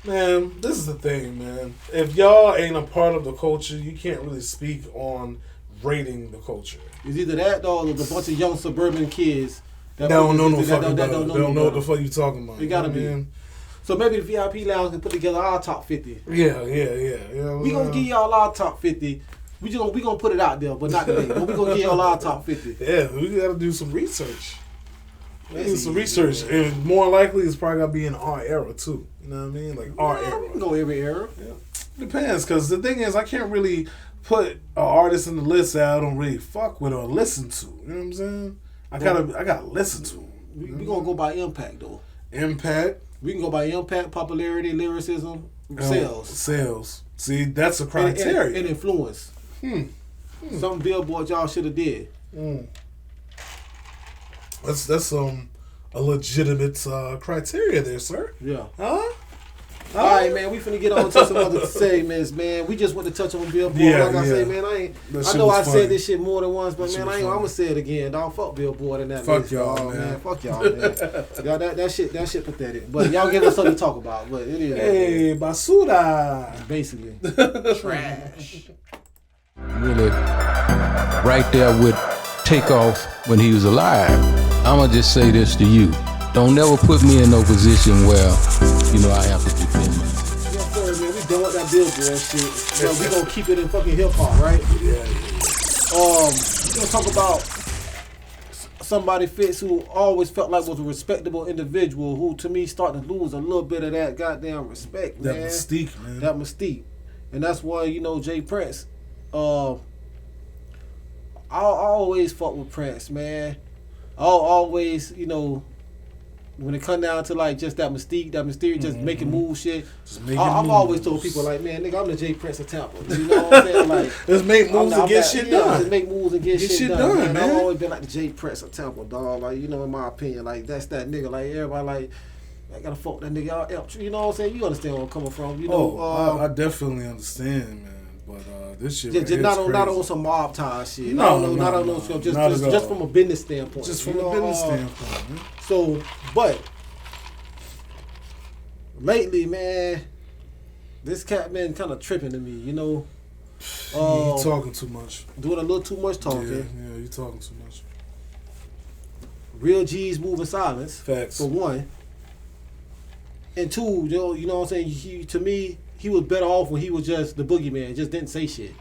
Man, this is the thing, man. If y'all ain't a part of the culture, you can't really speak on rating the culture. It's either that or there's a bunch of young suburban kids that don't know what the fuck you talking about. It gotta be. So maybe the VIP Lounge can put together our top 50. Yeah. We gonna give y'all our top 50. We gonna put it out there, but not today. But we gonna give y'all our top 50. Yeah, we gotta do some research. And more likely it's probably gotta be in our era too. You know what I mean? Like our era. We can go every era. Yeah. Depends, because the thing is, I can't really put an artist in the list that I don't really fuck with or listen to. You know what I'm saying? I gotta listen to them. We gonna go by impact though. Impact. We can go by impact, popularity, lyricism, sales. See, that's a criteria. And influence. Some Billboard y'all should have did. That's a legitimate criteria there, sir. Yeah. Huh? All right, man. We finna get on to some other segments, man. We just want to touch on Billboard. Like I say, man, I know I said this shit more than once, but man, I'm gonna say it again. Dog, fuck Billboard and that. Fuck y'all, man. Fuck y'all, man. Y'all, that shit pathetic. But y'all give us something to talk about. But it is. Hey, basura. Basically, trash. Really, right there with Takeoff when he was alive. I'ma just say this to you. Don't never put me in no position where, I have to defend myself. Yes, sir, man. We done with that Billboard shit. So we gonna keep it in fucking hip hop, right? Yeah. We gonna talk about somebody Fitz who always felt like was a respectable individual who, to me, starting to lose a little bit of that goddamn respect, man. That mystique, man. That mystique. And that's why, Jay Prince, I always fuck with Prince, man. I'll always, when it come down to like just that mystique, just making moves shit. I've always told people like, man, nigga, I'm the Jay Prince of Tampa. You know what I'm saying? Like, let's make moves and get shit done. Just make moves and get shit done, man. I've man. always been like the Jay Prince of Tampa, dog. Like, in my opinion, like that's that nigga. Like everybody like, I gotta fuck that nigga out. You know what I'm saying? You understand where I'm coming from? I definitely understand, man. But this shit just not on some mob tie shit. Not on no stuff. Just from a business standpoint. Just from a business standpoint. Man. So, but lately, man, this cat been kind of tripping to me. You talking too much. Doing a little too much talking. Yeah, you talking too much. real G's move in silence. Facts. For one. And two, you know what I'm saying? To me, he was better off when he was just the boogeyman, just didn't say shit.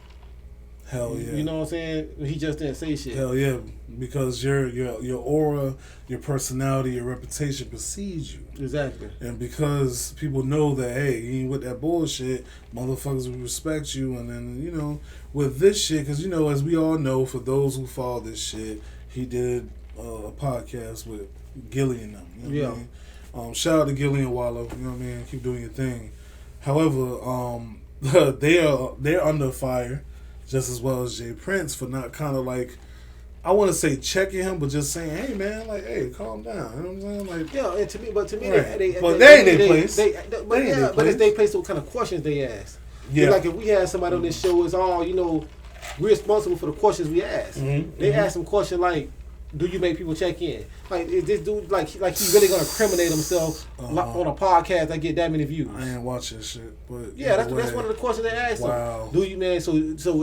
Hell yeah. You know what I'm saying? He just didn't say shit. Hell yeah. Because your aura, your personality, your reputation precedes you. Exactly. And because people know that, hey, you ain't with that bullshit, motherfuckers will respect you. And then, you know, with this shit, because, you know, as we all know, for those who follow this shit, he did a podcast with Gilly and them. You know what I mean? Shout out to Gilly and Wallow. You know what I mean? Keep doing your thing. However, they're under fire just as well as Jay Prince for not kind of like, I want to say checking him, but just saying, hey man, like, hey, calm down. You know what I'm saying? Like, yeah, and to me, right. they ain't their place. But it's their place. What kind of questions they ask? Yeah. Like if we had somebody on this show, it's all, you know, we're responsible for the questions we ask. They ask some question like, do you make people check in? Like, is this dude like he really gonna incriminate himself on a podcast that get that many views? I ain't watching shit, but yeah, that's one of the questions they asked him. Do you, man? So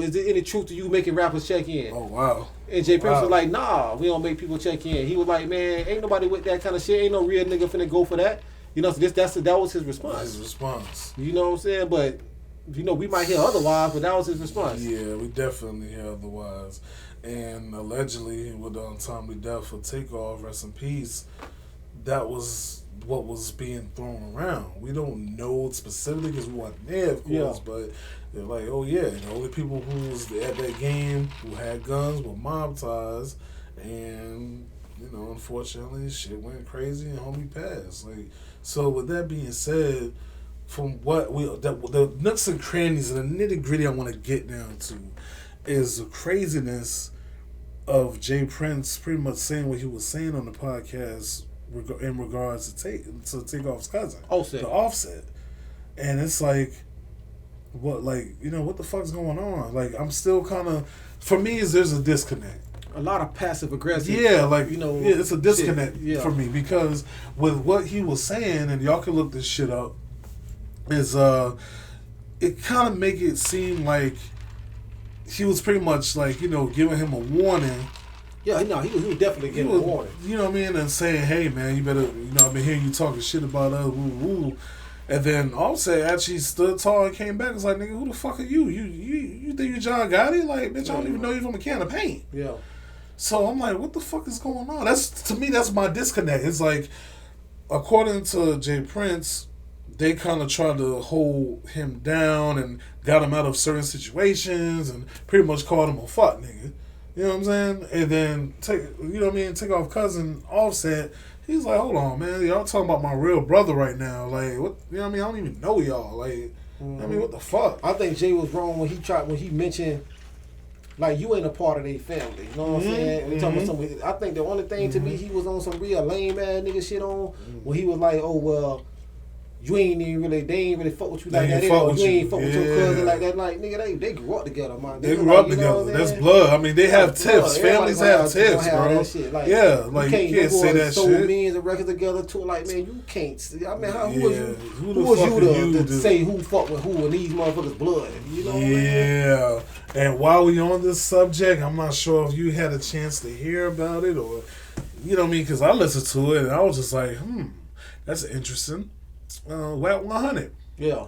is there any truth to you making rappers check in? Oh wow. And Jay Prince was like, nah, we don't make people check in. He was like, man, ain't nobody with that kind of shit. Ain't no real nigga finna go for that. You know, so that was his response. You know what I'm saying? But you know, we might hear otherwise, but that was his response. Yeah, we definitely hear otherwise. And allegedly, with the untimely death of Takeoff, rest in peace, that was what was being thrown around. We don't know specifically because we weren't there, of course, but they're like, oh yeah, the only people who was at that game who had guns were mob ties, and you know, unfortunately, shit went crazy and homie passed. Like, so with that being said, from what the nuts and crannies and the nitty gritty I want to get down to is the craziness of Jay Prince pretty much saying what he was saying on the podcast in regards to Takeoff's cousin, the Offset. And it's like, what, like, you know, what the fuck's going on? Like, I'm still kind of, for me, there's a disconnect. A lot of passive aggressive. Yeah, like, you know, it's a disconnect for me because with what he was saying, and y'all can look this shit up, is it kind of make it seem like he was pretty much like, you know, giving him a warning. Yeah, no, he was definitely giving a warning. You know what I mean? And saying, hey, man, you better, you know, I've been hearing you talking shit about us, woo, woo. And then Offset actually stood tall and came back and was like, nigga, who the fuck are you? You think you John Gotti? Like, bitch, I don't even know you from a can of paint. Yeah. So I'm like, what the fuck is going on? To me, that's my disconnect. It's like, according to Jay Prince, they kind of tried to hold him down and got him out of certain situations and pretty much called him a fuck nigga. You know what I'm saying? And then, Takeoff cousin Offset, he's like, hold on, man. Y'all talking about my real brother right now. Like, what? You know what I mean? I don't even know y'all. Like, I mean, what the fuck? I think Jay was wrong when he mentioned, like, you ain't a part of their family. You know what I'm saying? I think the only thing to me, he was on some real lame ass nigga shit on when he was like, oh, well, they ain't really fuck with you like that. You ain't fuck with your cousin like that. Like, nigga, they grew up together, man. They grew up together. That's blood. I mean, they have tips. Families have tips, bro. Like, yeah, like, you can't say that shit. Sold millions of records together too. Like, man, you can't. I mean, who was you to say who fuck with who and these motherfuckers' blood? You know what I mean? Yeah. And while we on this subject, I'm not sure if you had a chance to hear about it or, you know what I mean? Because I listened to it and I was just like, that's interesting. WAC 100. Yeah.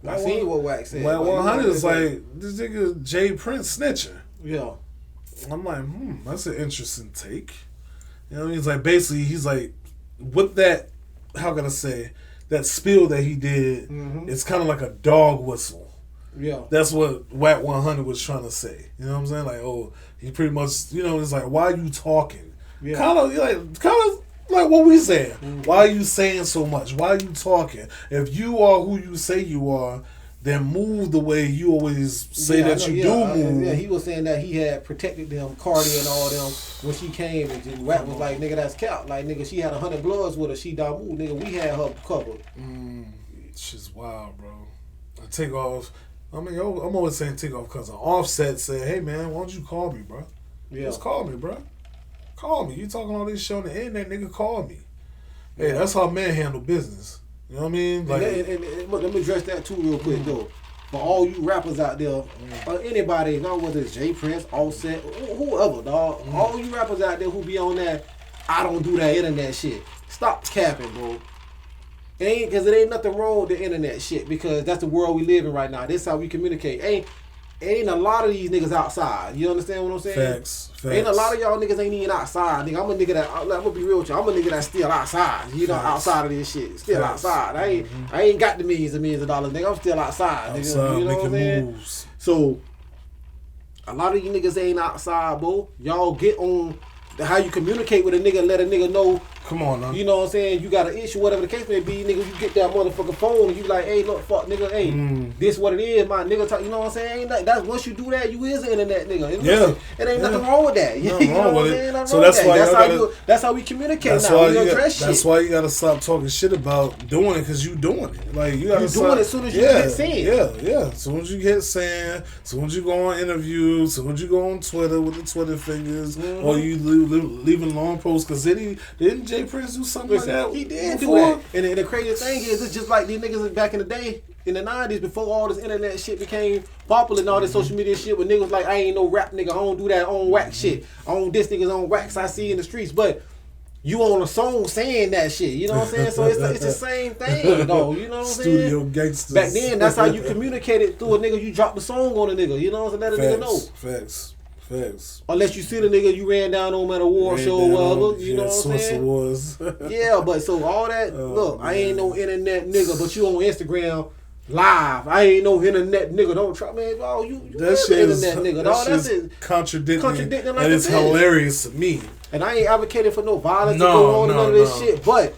I seen what WAC said. WAC 100 is like, this nigga Jay Prince snitcher. Yeah. I'm like, that's an interesting take. You know what I mean? It's like, basically, he's like, with that, how can I say, that spill that he did, it's kind of like a dog whistle. Yeah. That's what WAC 100 was trying to say. You know what I'm saying? Like, oh, he pretty much, you know, it's like, why are you talking? Yeah. Kind of like what we saying. Why are you saying so much? Why are you talking? If you are who you say you are, then move the way you always say that you do move. Yeah, he was saying that he had protected them, Cardi and all them, when she came, and Wack was like, nigga, that's cap. Like, nigga, she had 100 Bloods with her. She died moved. Nigga, we had her covered. Shit's wild, bro. Takeoff. I mean, I'm always saying Takeoff because an Offset said, hey, man, why don't you call me, bro? Yeah. Just call me, bro. Call me. You talking all this shit on the internet, nigga, call me. Hey, that's how men handle business. You know what I mean? Like, and let me address that too real quick, though. For all you rappers out there, or anybody, not whether it's Jay Prince, Offset, whoever, dog. All you rappers out there who be on that, I don't do that internet shit. Stop capping, bro. Because it ain't nothing wrong with the internet shit, because that's the world we live in right now. This is how we communicate. Ain't a lot of these niggas outside. You understand what I'm saying? Facts. Ain't a lot of y'all niggas ain't even outside. Nigga, I'm a nigga that, I'm gonna be real with you. I'm a nigga that's still outside. You know, outside of this shit. Still outside. I ain't got the millions of dollars, nigga. I'm still outside, nigga. You know what I'm saying? Moves. So, a lot of you niggas ain't outside, bro. Y'all get on how you communicate with a nigga and let a nigga know. Come on, now. You know what I'm saying? You got an issue, whatever the case may be, nigga. You get that motherfucking phone and you like, hey, look, fuck, nigga, hey, this what it is, my nigga. You know what I'm saying? That's once you do that, you is an internet nigga. It ain't nothing wrong with that. You know what I'm saying? So that's why that's how we communicate that's now. Why we address shit. That's why you gotta stop talking shit about doing it, because you doing it. Like you gotta doing it as soon as you get seen. Yeah. As soon as you get seen, as soon as you go on interviews, as soon as you go on Twitter with the Twitter fingers, or you leaving long posts. Because didn't Jay Prince do something like that? He did do that. And the crazy thing is, it's just like these niggas back in the day, in the 90s, before all this internet shit became popular and all this social media shit, when niggas like, I ain't no rap nigga, I don't do that, I don't whack shit. I don't this niggas on wax I see in the streets. But you on a song saying that shit, you know what I'm saying? So it's the same thing, though, you know what I'm saying? Studio gangsters. Back then, that's how you communicated through a nigga. You dropped the song on a nigga, you know what I'm saying? Let a nigga know. Facts. Unless you see the nigga you ran down on at a war show or whatever, you know what I'm saying? Wars. Yeah, but so all that, look, man. I ain't no internet nigga, but you on Instagram live. I ain't no internet nigga. Don't try, man. Oh, you that shit internet nigga. That's it. Contradicting like and it's hilarious to me. And I ain't advocating for no violence to go on and none of this shit, but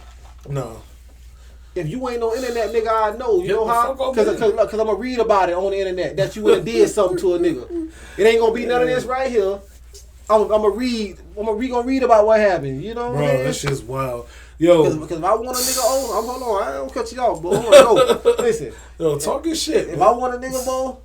if you ain't no internet nigga, I know. You know how? Because I'm going to read about it on the internet that you would have did something to a nigga. It ain't going to be none of this right here. I'm going to read about what happened. You know what I mean? That shit's wild. Yo. Because if I want a nigga hold on. I don't cut you off, bro. No, listen. Yo, talking shit. If I want a nigga, bro,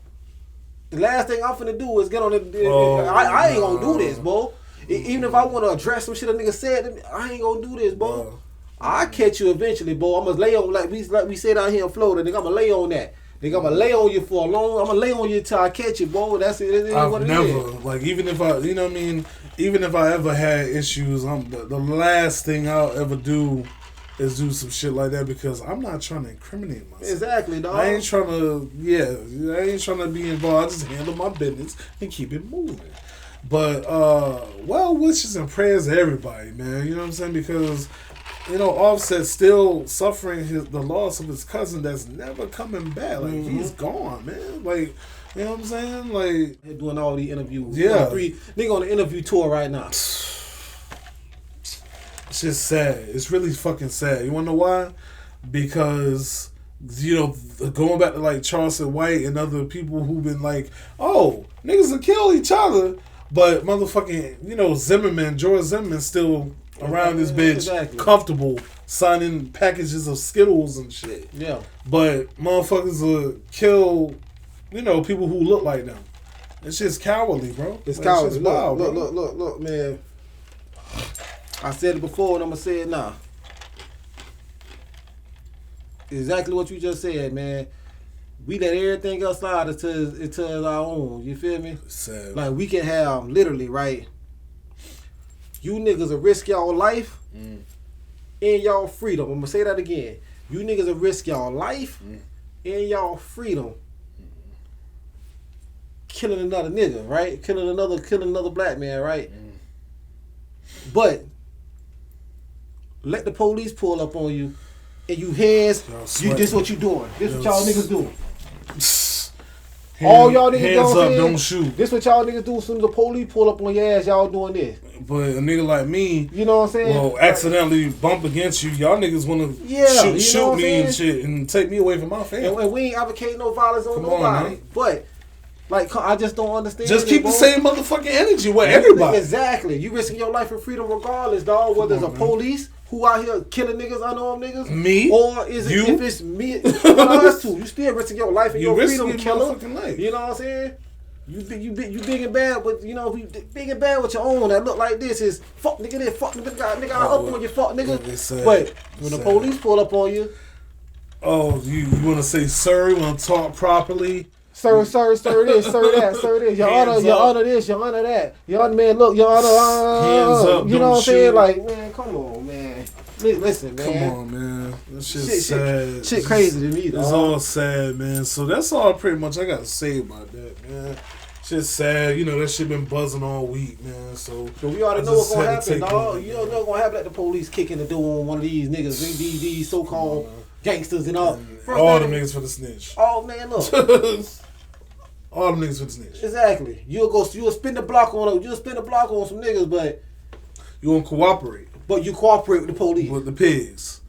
the last thing I'm finna do is get on the... I ain't going to do this, bro. Even if I want to address some shit a nigga said to me, I ain't going to do this, bro. I'll catch you eventually, boy. I'm going to lay on, like we say down here in Florida, nigga, I'm going to lay on that. Nigga, I'm going to lay on you for a long, I'm going to lay on you till I catch you, boy. That's it. It is what it is. Like, even if I, you know what I mean? Even if I ever had issues, the last thing I'll ever do is do some shit like that, because I'm not trying to incriminate myself. Exactly, dog. I ain't trying to be involved. I just handle my business and keep it moving. But, well wishes and prayers to everybody, man. You know what I'm saying? Because... you know, Offset still suffering the loss of his cousin that's never coming back. Like, he's gone, man. Like, you know what I'm saying? Like, they're doing all these interviews. Yeah. Nigga on the interview tour right now. It's just sad. It's really fucking sad. You wanna know why? Because, you know, going back to like Charleston White and other people who've been like, oh, niggas will kill each other, but motherfucking, you know, George Zimmerman still around this bitch, comfortable, signing packages of Skittles and shit. Yeah. But motherfuckers will kill, you know, people who look like them. It's just cowardly, bro. It's cowardly. Look, man. I said it before and I'm going to say it now. Exactly what you just said, man. We let everything else slide until our own. You feel me? Sad. Like, we can have, literally, right? You niggas will risk y'all life and y'all freedom. I'm going to say that again. You niggas will risk y'all life and y'all freedom killing another nigga, right? Killing another black man, right? But let the police pull up on you and you heads, this what you doing. This what y'all niggas doing. All y'all niggas hands up, don't shoot. This what y'all niggas do as soon as the police pull up on your ass, y'all doing this. But a nigga like me, you know what I'm saying? Well, accidentally bump against you. Y'all niggas want to shoot me and shit and take me away from my family. And we ain't advocating no violence on nobody. But, like, I just don't understand. Just keep the same motherfucking energy with everybody. Exactly. You risking your life and freedom regardless, dog. Whether it's a police who out here killing niggas, unarmed niggas. Me? Or is it if it's me? Us two. You still risking your life and your freedom, killer. Life. You know what I'm saying? You big and bad, but you know, big and bad with your own that look like this is fuck nigga this, fuck nigga, I up on you, fuck nigga. But when the police pull up on you, you want to say sir? You want to talk properly? Sir this, sir that, sir this. Your honor this, your honor that. Your honor, man, look, your honor. Hands up, you know what I'm saying? Like, man, come on, man. Listen, man. Come on, man. That shit's sad. Shit crazy to me, It's all sad, man. So that's all pretty much I gotta say about that, man. Shit's sad. You know, that shit been buzzing all week, man. So we already know what's gonna happen, dog. You don't know what's gonna happen. Let the police kick in the door on one of these niggas, these so-called gangsters and all. All them niggas for the snitch. Oh, man, look. All them niggas for the snitch. Exactly. You'll spin the block on some niggas, but you won't cooperate. But you cooperate with the police. With the pigs.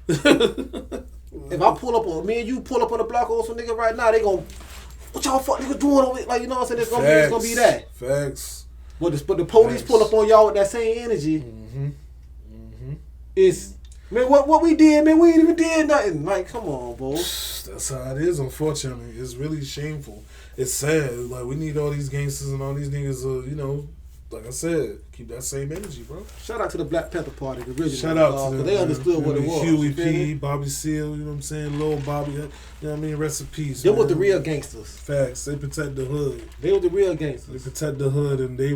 If I pull up on me and you pull up on the block on some nigga right now, they gon' what y'all fuck niggas doing over it? Like, you know what I'm saying? It's gonna be that. Facts. But the police pull up on y'all with that same energy. It's man, what we did, man, we ain't even did nothing. Like, come on, bro. That's how it is, unfortunately. It's really shameful. It's sad. Like, we need all these gangsters and all these niggas, you know, like I said, keep that same energy, bro. Shout out to the Black Panther Party, the original. Shout out to them. They understood what it was. Huey P, Bobby Seale, you know what I'm saying? Lil Bobby, you know what I mean? Rest in peace. They were the real gangsters. Facts. They protect the hood. They were the real gangsters. They protect the hood, and they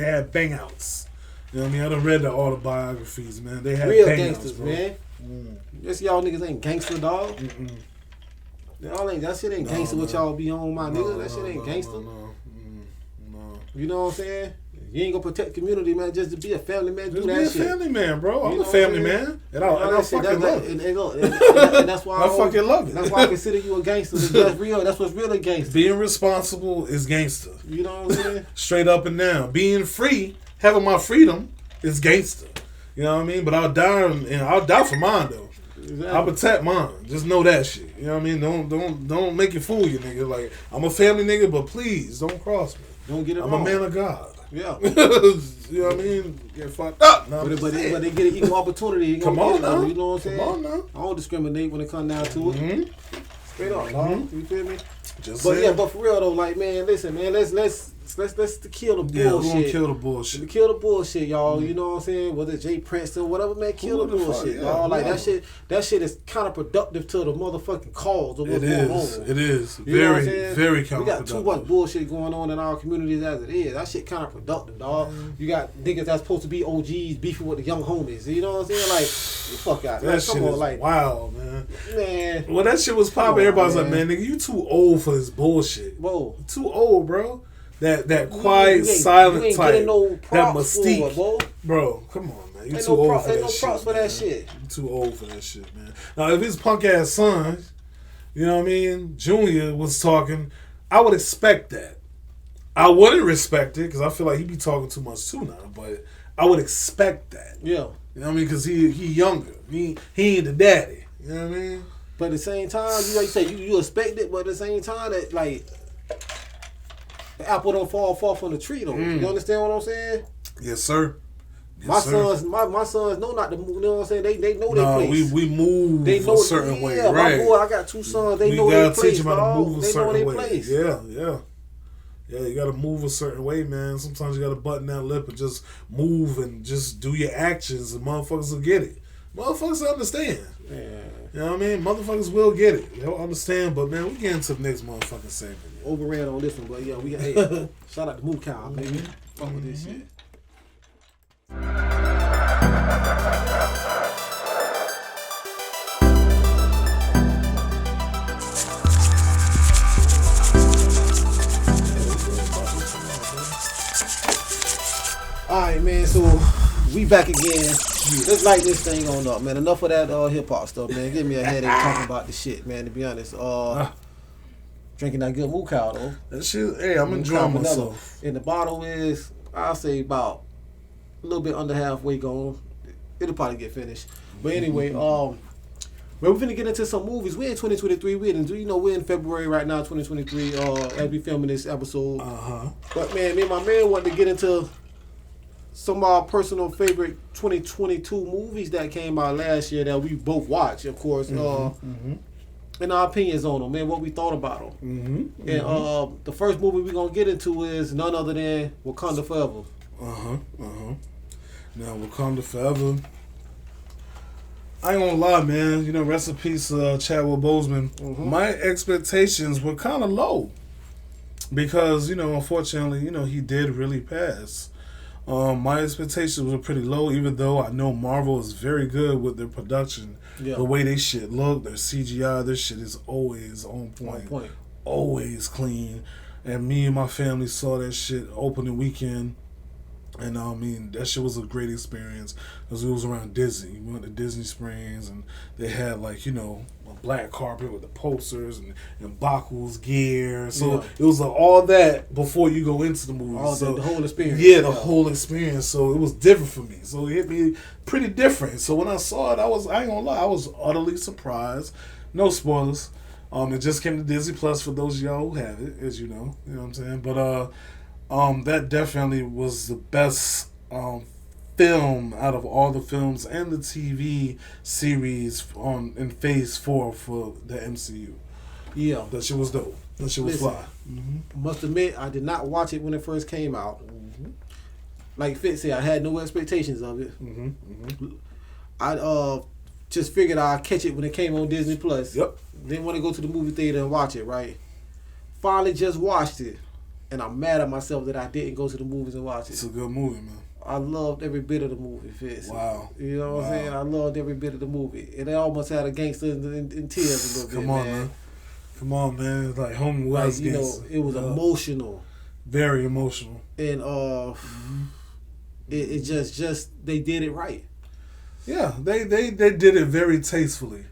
had bang outs. You know what I mean? I done read the autobiographies, man. They had real bang gangsters, outs, bro. man. Yes, y'all niggas ain't gangster, dog. Y'all ain't, that shit ain't gangster what y'all be on, my nigga. That shit ain't gangster. No. You know what I'm saying? You ain't gonna protect community, man, just to be a family man. Just do that shit. Be a family man, bro. I'm a family man. And I fucking love it. And that's why I fucking love it. That's why I consider you a gangster. That's real. That's what's really gangster. Being responsible is gangster. You know what I'm saying? Straight up and down. Being free, having my freedom is gangster. You know what I mean? But I'll die for mine though. Exactly. I'll protect mine. Just know that shit. You know what I mean? Don't make it fool you, nigga. Like, I'm a family nigga, but please don't cross me. Don't get it I'm wrong. a man of God. Yeah. You know what I mean? Get fucked up. No, but they get an equal opportunity. Come on now. You know what I'm saying? Come on now. I don't discriminate when it comes down to it. Straight up, dog. You feel me? Just but saying. yeah, but for real though, like, man, listen, man, let's kill the bullshit. Yeah, we're gonna kill the bullshit. Kill the bullshit, y'all. You know what I'm saying? Whether it's Jay Princeton, whatever, man, kill the bullshit, y'all. Like that shit is counterproductive to the motherfucking cause of what's going on. It is. Very counterproductive. We got too much bullshit going on in our communities as it is. That shit counterproductive, dog. You got niggas that's supposed to be OGs beefing with the young homies. You know what I'm saying? Like, fuck out. That shit is wild, man. Man. When that shit was popping, everybody's like, man, nigga, you too old for this bullshit. Whoa. Too old, bro. That quiet, silent type, that mystique, bro. Come on, man. You too old for that shit. Ain't no props for that shit. You too old for that shit, man. Now, if his punk ass son, you know what I mean, Junior was talking, I would expect that. I wouldn't respect it because I feel like he be talking too much too now, but I would expect that. Yeah. You know what I mean? Because he younger. He ain't the daddy. You know what I mean? But at the same time, you say you expect it, but at the same time that like. The apple don't fall far from the tree, though. You understand what I'm saying? Yes, sir. Yes, my sons know not to move. You know what I'm saying? They know their place. We move a certain way, right? My boy, I got two sons. They know their place. We gotta teach them how to move a certain way. Place. Yeah. You gotta move a certain way, man. Sometimes you gotta button that lip and just move and just do your actions, and motherfuckers will get it. Motherfuckers will understand. Yeah. You know what I mean? Motherfuckers will get it. They'll understand, but man, we get into the next motherfucking segment. Overran on this one, but yeah, we got shout out to Moo Cow, baby. Fuck with this shit. Alright, man, so we back again. Let's light this thing on up, man. Enough of that hip hop stuff, man. Give me a headache talking about this shit, man, to be honest. Drinking that good Moo Cow, though. That shit, hey, I'm enjoying myself. And the bottle is, I'll say, about a little bit under halfway gone. It'll probably get finished. But anyway, we're finna get into some movies. We're in 2023. We're in February right now, 2023, as we filming this episode. But man, me and my man wanted to get into some of our personal favorite 2022 movies that came out last year that we both watched, of course. And our opinions on them, man, what we thought about them. And the first movie we're going to get into is none other than Wakanda Forever. Now, Wakanda Forever, I ain't gonna lie, man. You know, rest in peace, Chadwick Boseman. My expectations were kind of low because unfortunately, he did really pass. My expectations were pretty low, even though I know Marvel is very good with their production. Yeah. The way they shit look, their CGI, their shit is always on point. Always clean. And me and my family saw that shit opening weekend. And that shit was a great experience because it was around Disney. We went to Disney Springs and they had a black carpet with the posters and Baku's gear. So it was all that before you go into the movie. The whole experience. Yeah, the whole experience. So it was different for me. So it hit me pretty different. So when I saw it, I ain't gonna lie, I was utterly surprised. No spoilers. It just came to Disney Plus for those of y'all who have it, as you know. You know what I'm saying? But that definitely was the best film out of all the films and the TV series in Phase 4 for the MCU. Yeah. That shit was dope. That shit was fly. Must admit, I did not watch it when it first came out. Like Fitz said, I had no expectations of it. I just figured I'd catch it when it came on Disney Plus. Yep. Didn't want to go to the movie theater and watch it, right? Finally just watched it. And I'm mad at myself that I didn't go to the movies and watch it. It's a good movie, man. I loved every bit of the movie, Fitz. Wow. You know what I'm saying? I loved every bit of the movie. And it almost had a gangster in tears a little bit, man. Come on, man. It's like Home was gangster. It was emotional. Very emotional. And it just they did it right. Yeah, they did it very tastefully.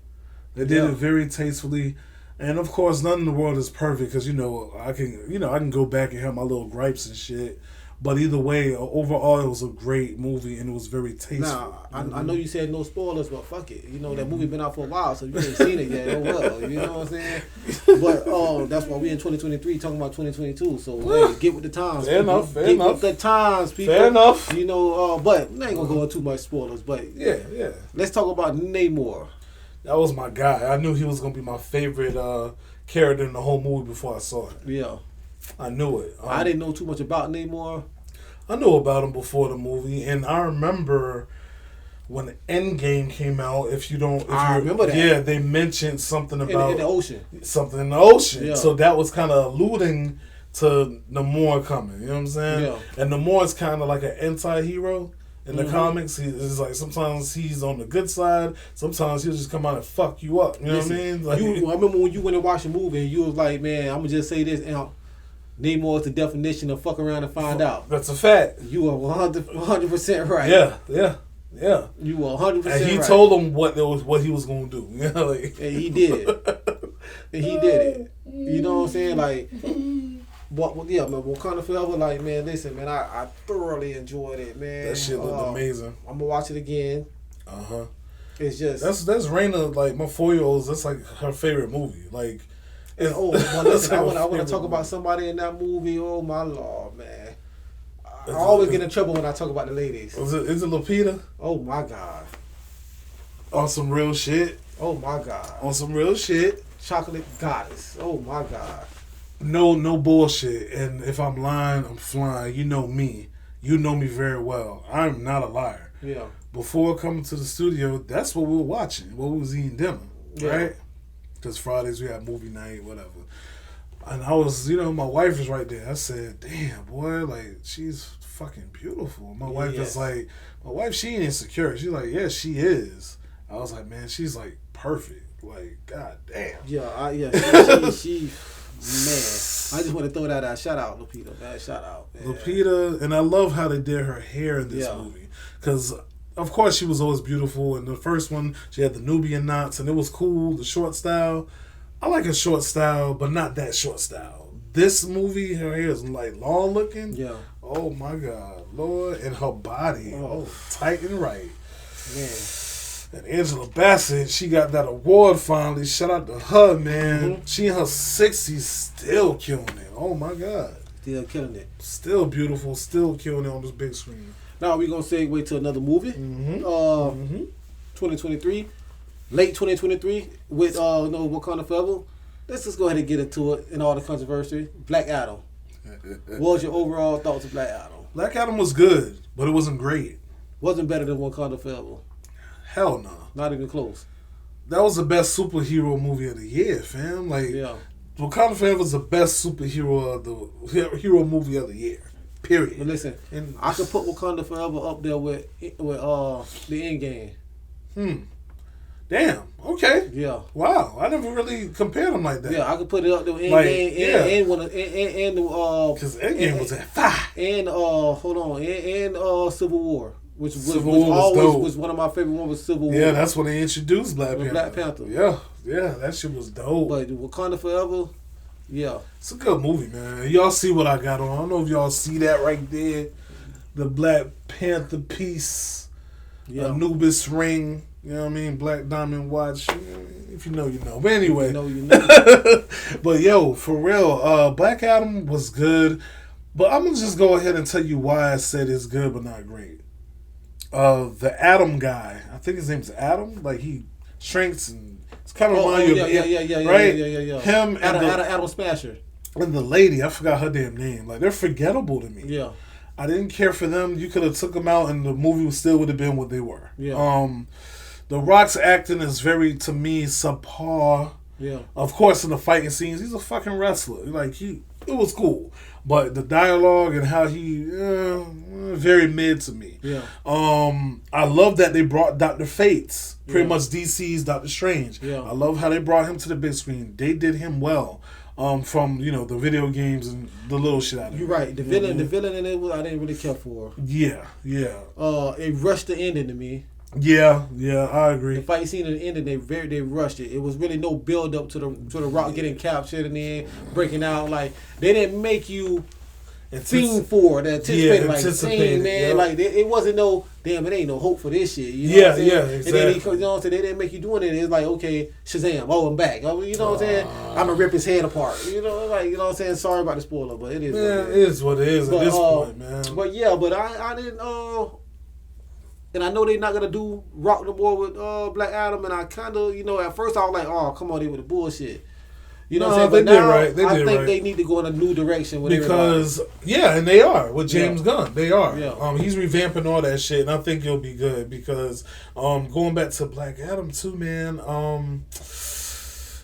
They did it very tastefully. And of course, none in the world is perfect because I can go back and have my little gripes and shit. But either way, overall, it was a great movie and it was very tasteful. Now, I know you said no spoilers, but fuck it. That movie been out for a while, so you ain't seen it yet. Oh well, you know what I'm saying? But that's why we in 2023 talking about 2022. So hey, get with the times. Fair enough. Get with the times, people. Fair enough. But we ain't gonna go into too much spoilers. But yeah. Let's talk about Namor. That was my guy. I knew he was gonna be my favorite character in the whole movie before I saw it. Yeah. I knew it. I didn't know too much about Namor. I knew about him before the movie, and I remember when Endgame came out. I remember that. Yeah, they mentioned something about in the ocean. Something in the ocean. Yeah. So that was kind of alluding to Namor coming. You know what I'm saying? Yeah. And Namor's kind of like an anti-hero. In the comics, he's like sometimes he's on the good side, sometimes he'll just come out and fuck you up. You know what I mean? Like, I remember when you went and watched the movie, and you was like, "Man, I'm gonna just say this." And Namor is the definition of fuck around and find out. That's a fact. You are 100% right. Yeah. You were 100% right. And he told him what he was gonna do. You know, and he did. And he did it. You know what I'm saying? Like. But man, Wakanda Forever, like, man, listen, man, I thoroughly enjoyed it, man. That shit looked amazing. I'm gonna watch it again. It's just that's Raina, like my 4-year-old. That's like her favorite movie. Like, listen, I want to talk about somebody in that movie. Oh my lord, man! I always get in trouble when I talk about the ladies. Is it Lupita? Oh my god! On some real shit. Oh my god! On some real shit. Chocolate goddess. Oh my god! No bullshit. And if I'm lying, I'm flying. You know me. You know me very well. I'm not a liar. Yeah. Before coming to the studio, that's what we were watching. What we was eating dinner, right? Because Fridays we had movie night, whatever. And I was, my wife was right there. I said, "Damn, boy, like she's fucking beautiful." My wife is like, she ain't insecure. She's like, "Yeah, she is." I was like, "Man, she's like perfect. Like, god damn." She man, I just want to throw that out. Shout out, Lupita. Man, shout out, man. Lupita, and I love how they did her hair in this movie. Because, of course, she was always beautiful. In the first one, she had the Nubian knots, and it was cool, the short style. I like a short style, but not that short style. This movie, her hair is like long looking. Yeah. Oh, my God. Lord. And her body. Tight and right. Man. And Angela Bassett, she got that award finally. Shout out to her, man. She in her 60s still killing it. Oh, my God. Still killing it. Still beautiful. Still killing it on this big screen. Now we're going to segue to another movie. 2023. Late 2023 with Wakanda Forever. Let's just go ahead and get into it in all the controversy. Black Adam. What was your overall thoughts of Black Adam? Black Adam was good, but it wasn't great. Wasn't better than Wakanda Forever. Hell no. Not even close. That was the best superhero movie of the year, fam. Like, Wakanda Forever is the best superhero of the hero movie of the year. Period. But listen, and I could put Wakanda Forever up there with the Endgame. Damn. Okay. Yeah. Wow. I never really compared them like that. Yeah, I could put it up there with Endgame and because Endgame was at 5. And hold on, and Civil War. Which was one of my favorite ones was Civil War. Yeah, that's when they introduced Black Panther. Yeah, that shit was dope. But Wakanda Forever, yeah. It's a good movie, man. Y'all see what I got on. I don't know if y'all see that right there. The Black Panther piece. Yeah. Anubis ring. You know what I mean? Black Diamond watch. If you know, you know. But anyway. You know. But yo, for real, Black Adam was good. But I'm going to just go ahead and tell you why I said it's good but not great. The Adam guy, I think his name's Adam. Like he shrinks and it's kind of remind you of yeah. Him and Adam Smasher and the lady. I forgot her damn name. Like they're forgettable to me. Yeah, I didn't care for them. You could have took them out and the movie still would have been what they were. Yeah. The Rock's acting is very, to me, subpar. Yeah. Of course, in the fighting scenes, he's a fucking wrestler. Like it was cool. But the dialogue and how he, very mid to me. Yeah. I love that they brought Dr. Fates, pretty much DC's Doctor Strange. Yeah. I love how they brought him to the big screen. They did him well. From the video games and the little shit out of it. You're right. The villain in it, I didn't really care for. Yeah. It rushed the ending to me. Yeah, I agree. The fight scene at the end, they rushed it. It was really no build up to the Rock getting captured and then breaking out. Like they didn't make you fiend for the anticipate. Man. Yep. Like it wasn't no damn. It ain't no hope for this shit. You know what I'm saying? Exactly. And then they didn't make you doing it. It's like okay, Shazam. Oh, I'm back. You know what I'm saying? I'm gonna rip his head apart. You know what I'm saying? Sorry about the spoiler, but it is. Man, it is what it is at this point, man. But yeah, I didn't. And I know they're not gonna do Rock the Boy with Black Adam, and I kind of, at first I was like, oh, come on, they with the bullshit. You know what I'm saying? But now I think they need to go in a new direction with because and they are with James Gunn. They are. Yeah. He's revamping all that shit, and I think it'll be good because going back to Black Adam too, man.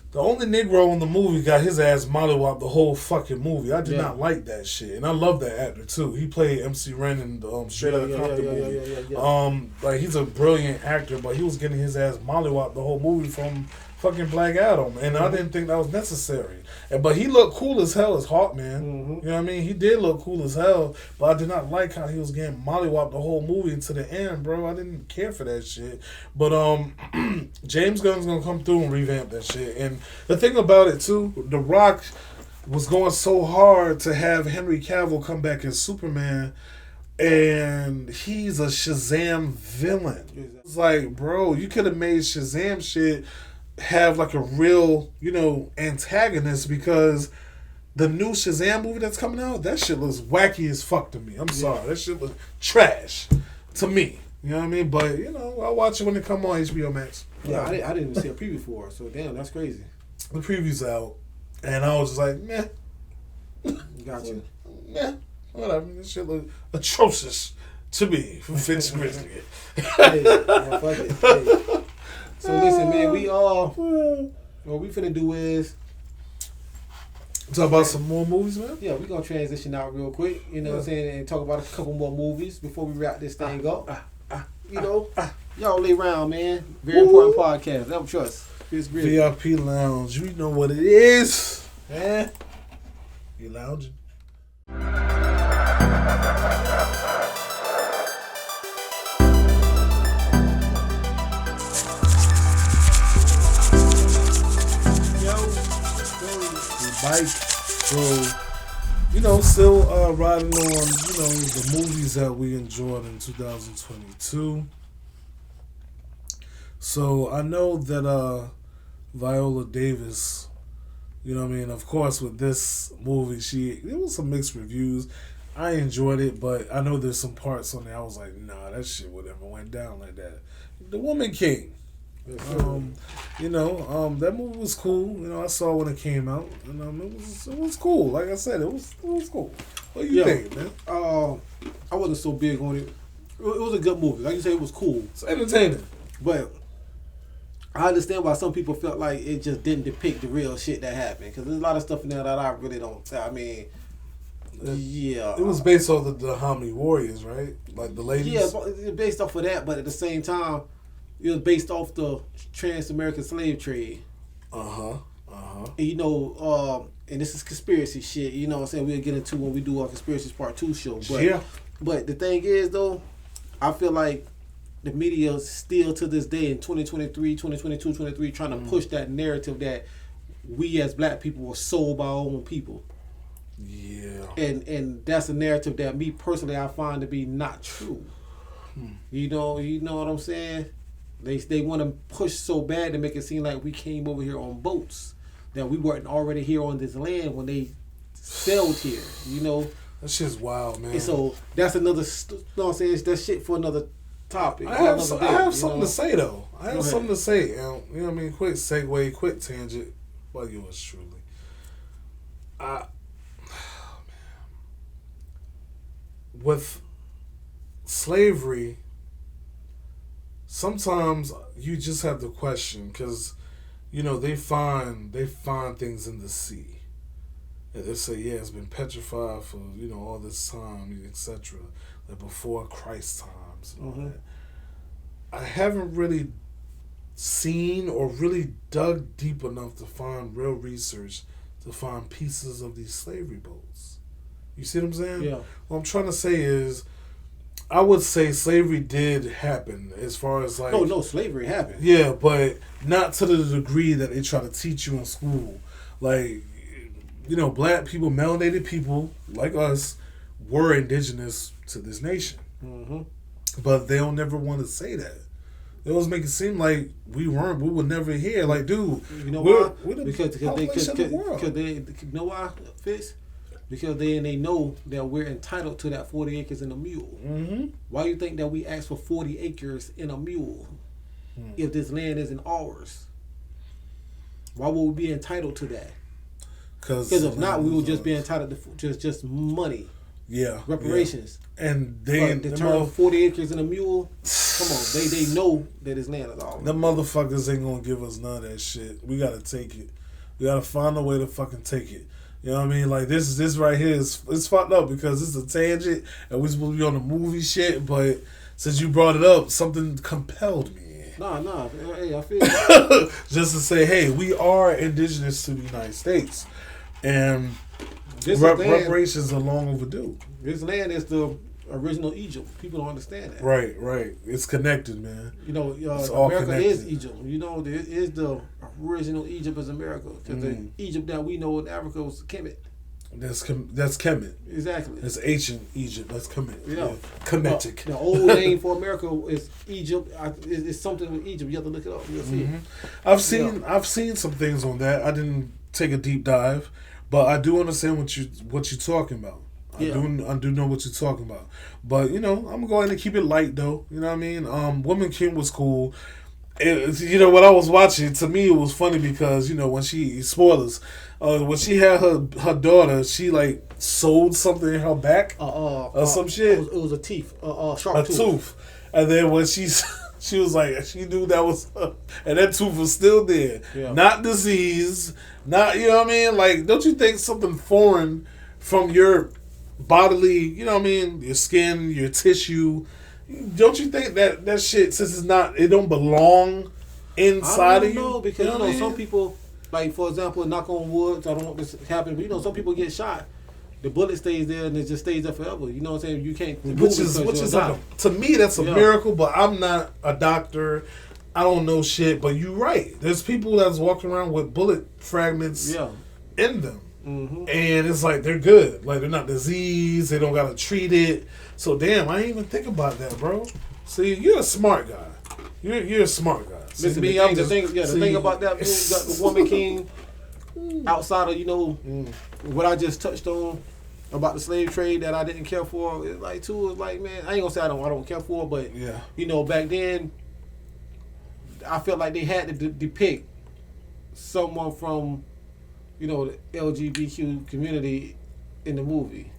The only Negro in the movie got his ass mollywopped the whole fucking movie. I did not like that shit. And I love that actor, too. He played MC Ren in the Straight Outta Compton movie. Like, he's a brilliant actor, but he was getting his ass mollywopped the whole movie from fucking Black Adam. And I didn't think that was necessary. But he looked cool as hell as Hawkman. You know what I mean? He did look cool as hell, but I did not like how he was getting mollywopped the whole movie to the end, bro. I didn't care for that shit. But James Gunn's gonna come through and revamp that shit. And the thing about it too, The Rock was going so hard to have Henry Cavill come back as Superman, and he's a Shazam villain. It's like, bro, you could have made Shazam shit have like a real, antagonist, because the new Shazam movie that's coming out, that shit looks wacky as fuck to me. I'm sorry. That shit looks trash to me. You know what I mean? But, I'll watch it when it come on HBO Max. Yeah, I didn't even see a preview for it, so damn, that's crazy. The preview's out, and I was just like, meh. Gotcha. Meh. Whatever. This shit look atrocious to me from Fitz Grizzly. Hey, fuck it. Hey. So listen, man, what we finna do is talk about some more movies, man. Yeah, we're gonna transition out real quick, what I'm saying, and talk about a couple more movies before we wrap this thing up. Y'all lay around, man. Very important podcast. Never trust. VIP Lounge. You know what it is, man. You lounging. Bike. So, still riding on, the movies that we enjoyed in 2022. So, I know that Viola Davis, of course, with this movie, it was some mixed reviews. I enjoyed it, but I know there's some parts on there I was like, nah, that shit would never went down like that. The Woman King. That movie was cool. I saw when it came out, and it was cool. Like I said, it was cool. What do you think, man? I wasn't so big on it. It was a good movie. Like you said, it was cool. It's entertaining. But I understand why some people felt like it just didn't depict the real shit that happened. Because there's a lot of stuff in there that I really don't. I mean, yeah. It was based off of the Homage Warriors, right? Like the ladies? Yeah, it's based off of that, but at the same time, it was based off the Trans-American slave trade. And, you know, and this is conspiracy shit, you know what I'm saying? We'll get into when we do our Conspiracies Part 2 show. But, but the thing is, though, I feel like the media still to this day in 2023, 2022, 23, trying to push that narrative that we as black people were sold by our own people. Yeah. And that's a narrative that me personally I find to be not true. You know what I'm saying? They want to push so bad to make it seem like we came over here on boats, that we weren't already here on this land when they sailed here, you know? That shit's wild, man. And so that's another, you know what I'm saying? That's shit for another topic. I have something to say, though. I have something to say. You know what I mean? Quick segue, quick tangent. Well, yours truly. With slavery, sometimes you just have to question, because, you know, they find things in the sea. And they say, yeah, it's been petrified for, you know, all this time, etc. Like before Christ times and all that. I haven't really seen or really dug deep enough to find real research to find pieces of these slavery boats. You see what I'm saying? Yeah. What I'm trying to say is, I would say slavery did happen, as far as like... No, slavery happened. Yeah, but not to the degree that they try to teach you in school. Like, you know, black people, melanated people like us were indigenous to this nation. But they don't never want to say that. They always make it seem like we were never here. Like, dude, you know why? We're the Because population of the world. you know why, Fitz? Because they know that we're entitled to that 40 acres and a mule. Why do you think that we asked for 40 acres and a mule if this land isn't ours? Why would we be entitled to that? Because if not, we would just be entitled to just money. Yeah. Reparations. Yeah. And they... But the term 40 acres and a mule, come on, they know that this land is ours. Them motherfuckers ain't gonna give us none of that shit. We gotta take it. We gotta find a way to fucking take it. You know what I mean? Like, this right here it's fucked up because it's a tangent and we're supposed to be on the movie shit, but since you brought it up, something compelled me. Nah. Hey, I feel it. Just to say, hey, we are indigenous to the United States. And reparations are long overdue. This land is the original Egypt. People don't understand that. Right. It's connected, man. You know, America connected. is Egypt. You know, there is the original Egypt is America. Because the Egypt that we know in Africa was Kemet. That's Kemet. Exactly. That's ancient Egypt. That's Kemet. Yeah. Kemetic. The old name for America is Egypt. It's something with Egypt. You have to look it up. You'll see it. I've seen some things on that. I didn't take a deep dive, but I do understand what you're talking about. I do know what you're talking about. But, you know, I'm going to keep it light, though. You know what I mean? Woman King was cool. You know, when I was watching, to me, it was funny because, you know, when she had her daughter, she, like, sewed something in her back or some shit. It was a teeth, sharp tooth. And then when she was like, she knew that was her. And that tooth was still there. Yeah. Not disease. Not, you know what I mean? Like, don't you think something foreign from your bodily, you know what I mean, your skin, your tissue, don't you think that shit, since it don't belong inside of you? No, because you know some people, like, for example, knock on wood, I don't want this to happen, but you know some people get shot, the bullet stays there and it just stays there forever. You know what I'm saying? You can't, which is like to me that's a miracle, but I'm not a doctor. I don't know shit, but you're right. There's people that's walking around with bullet fragments in them. And it's like they're good. Like, they're not diseased. They don't got to treat it. So, damn, I ain't even think about that, bro. See, you're a smart guy. You're a smart guy. See, listen, the thing about that, the Woman King, outside of, you know, what I just touched on about the slave trade that I didn't care for, it's like, too, it's like, man, I ain't gonna say I don't care for, but, you know, back then, I felt like they had to depict someone from, you know, the LGBTQ community in the movie.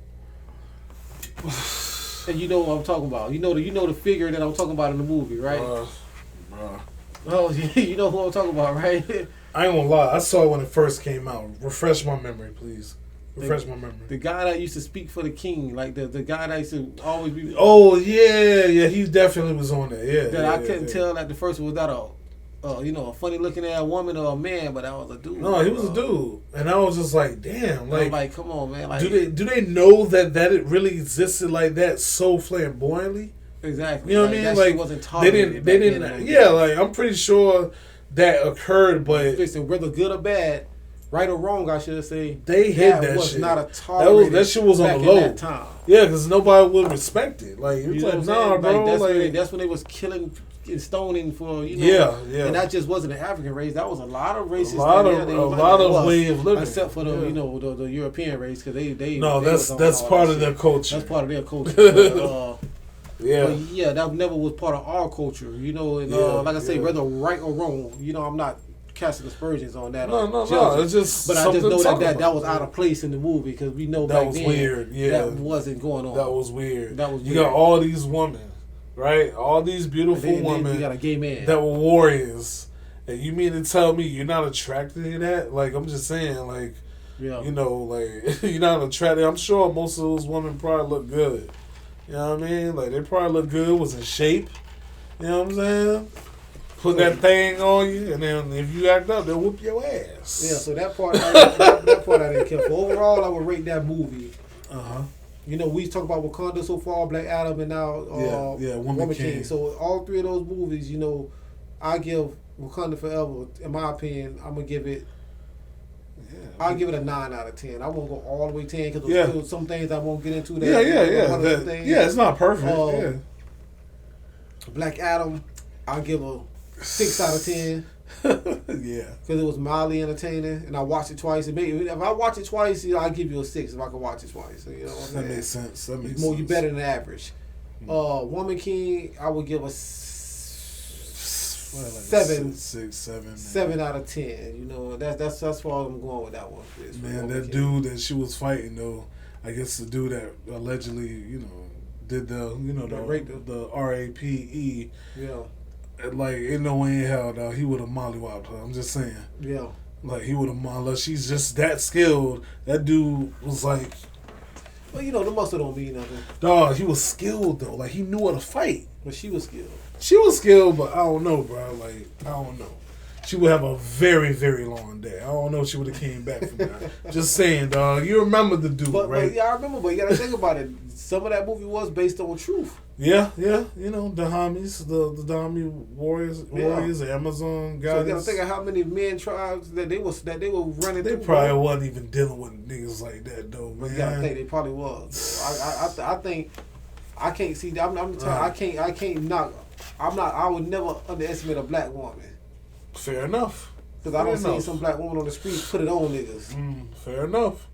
And you know what I'm talking about. You know the figure that I'm talking about in the movie, right? Oh, you know who I'm talking about, right? I ain't gonna lie. I saw it when it first came out. Refresh my memory, please. Refresh my memory. The guy that used to speak for the king, like the guy that used to always be. Oh yeah, he definitely was on there. Yeah. That I couldn't tell that the first one was that a funny looking ass woman or a man, but that was a dude. No, he was a dude, and I was just like, damn, like come on, man. Like, do they know that it really existed like that so flamboyantly? Exactly. You know what I mean? That like shit wasn't tolerated. they didn't. Yeah, like I'm pretty sure that occurred, but listen, whether good or bad, right or wrong, I should say, they hid that was shit. not a tolerated. That shit was on the low. Time. Yeah, because nobody would respect it. Like it was like, nah, bro. That's when they was killing and stoning for Yeah. And that just wasn't an African race. That was a lot of races. A lot of way of living, except for the European race, because they. No, that's part of their culture. That's part of their culture. Yeah. But yeah, that never was part of our culture, and like I say, whether right or wrong, I'm not casting aspersions on that. No, it's just. But I just know that was out of place in the movie, because we know that back was then weird. Yeah, that wasn't going on. That was weird. You got all these women, right? All these beautiful women. You got a gay man that were warriors, and you mean to tell me you're not attracted to that? Like I'm just saying, like yeah. Like you're not attracted. I'm sure most of those women probably look good. You know what I mean? Like, they probably look good, was in shape. You know what I'm saying? Put that thing on you, and then if you act up, they'll whoop your ass. Yeah, so that part, that part I didn't care for. Overall, I would rate that movie. We talk about Wakanda so far, Black Adam, and now Woman King. So all three of those movies, I give Wakanda Forever, in my opinion, I'm going to give it. I'll give it a 9 out of 10. I won't go all the way 10 because there's some things I won't get into. It's not perfect. Black Adam, I'll give a 6 out of 10. Yeah. Because it was mildly entertaining, and I watched it twice. If I watch it twice, I'll give you a 6 if I can watch it twice. That makes sense. You're better than average. Woman King, I would give a 7 out of 10. That's as far as I'm going with that one. Man, that dude that she was fighting though, I guess the dude that allegedly, did the RAPE. Yeah. Like, ain't no way in hell, dog, he would have mollywopped her. I'm just saying. Yeah. Like, he would have unless she's just that skilled. That dude was like. Well, the muscle don't mean nothing. Dog, he was skilled though. Like, he knew how to fight. But she was skilled. She was skilled, but I don't know, bro. Like, I don't know. She would have a very, very long day. I don't know if she would have came back from that. Just saying, dog. You remember the dude, right? But yeah, I remember. But you got to think about it. Some of that movie was based on truth. Yeah. The homies, the Dami warriors, the Amazon guys. So you got to think of how many men tribes that they were running. They through, probably wasn't even dealing with niggas like that, though, man. You got to think they probably was. I think I can't see. I'm telling you, I can't knock. I would never underestimate a black woman. Fair enough. Because I don't see some black woman on the street put it on niggas. Fair enough.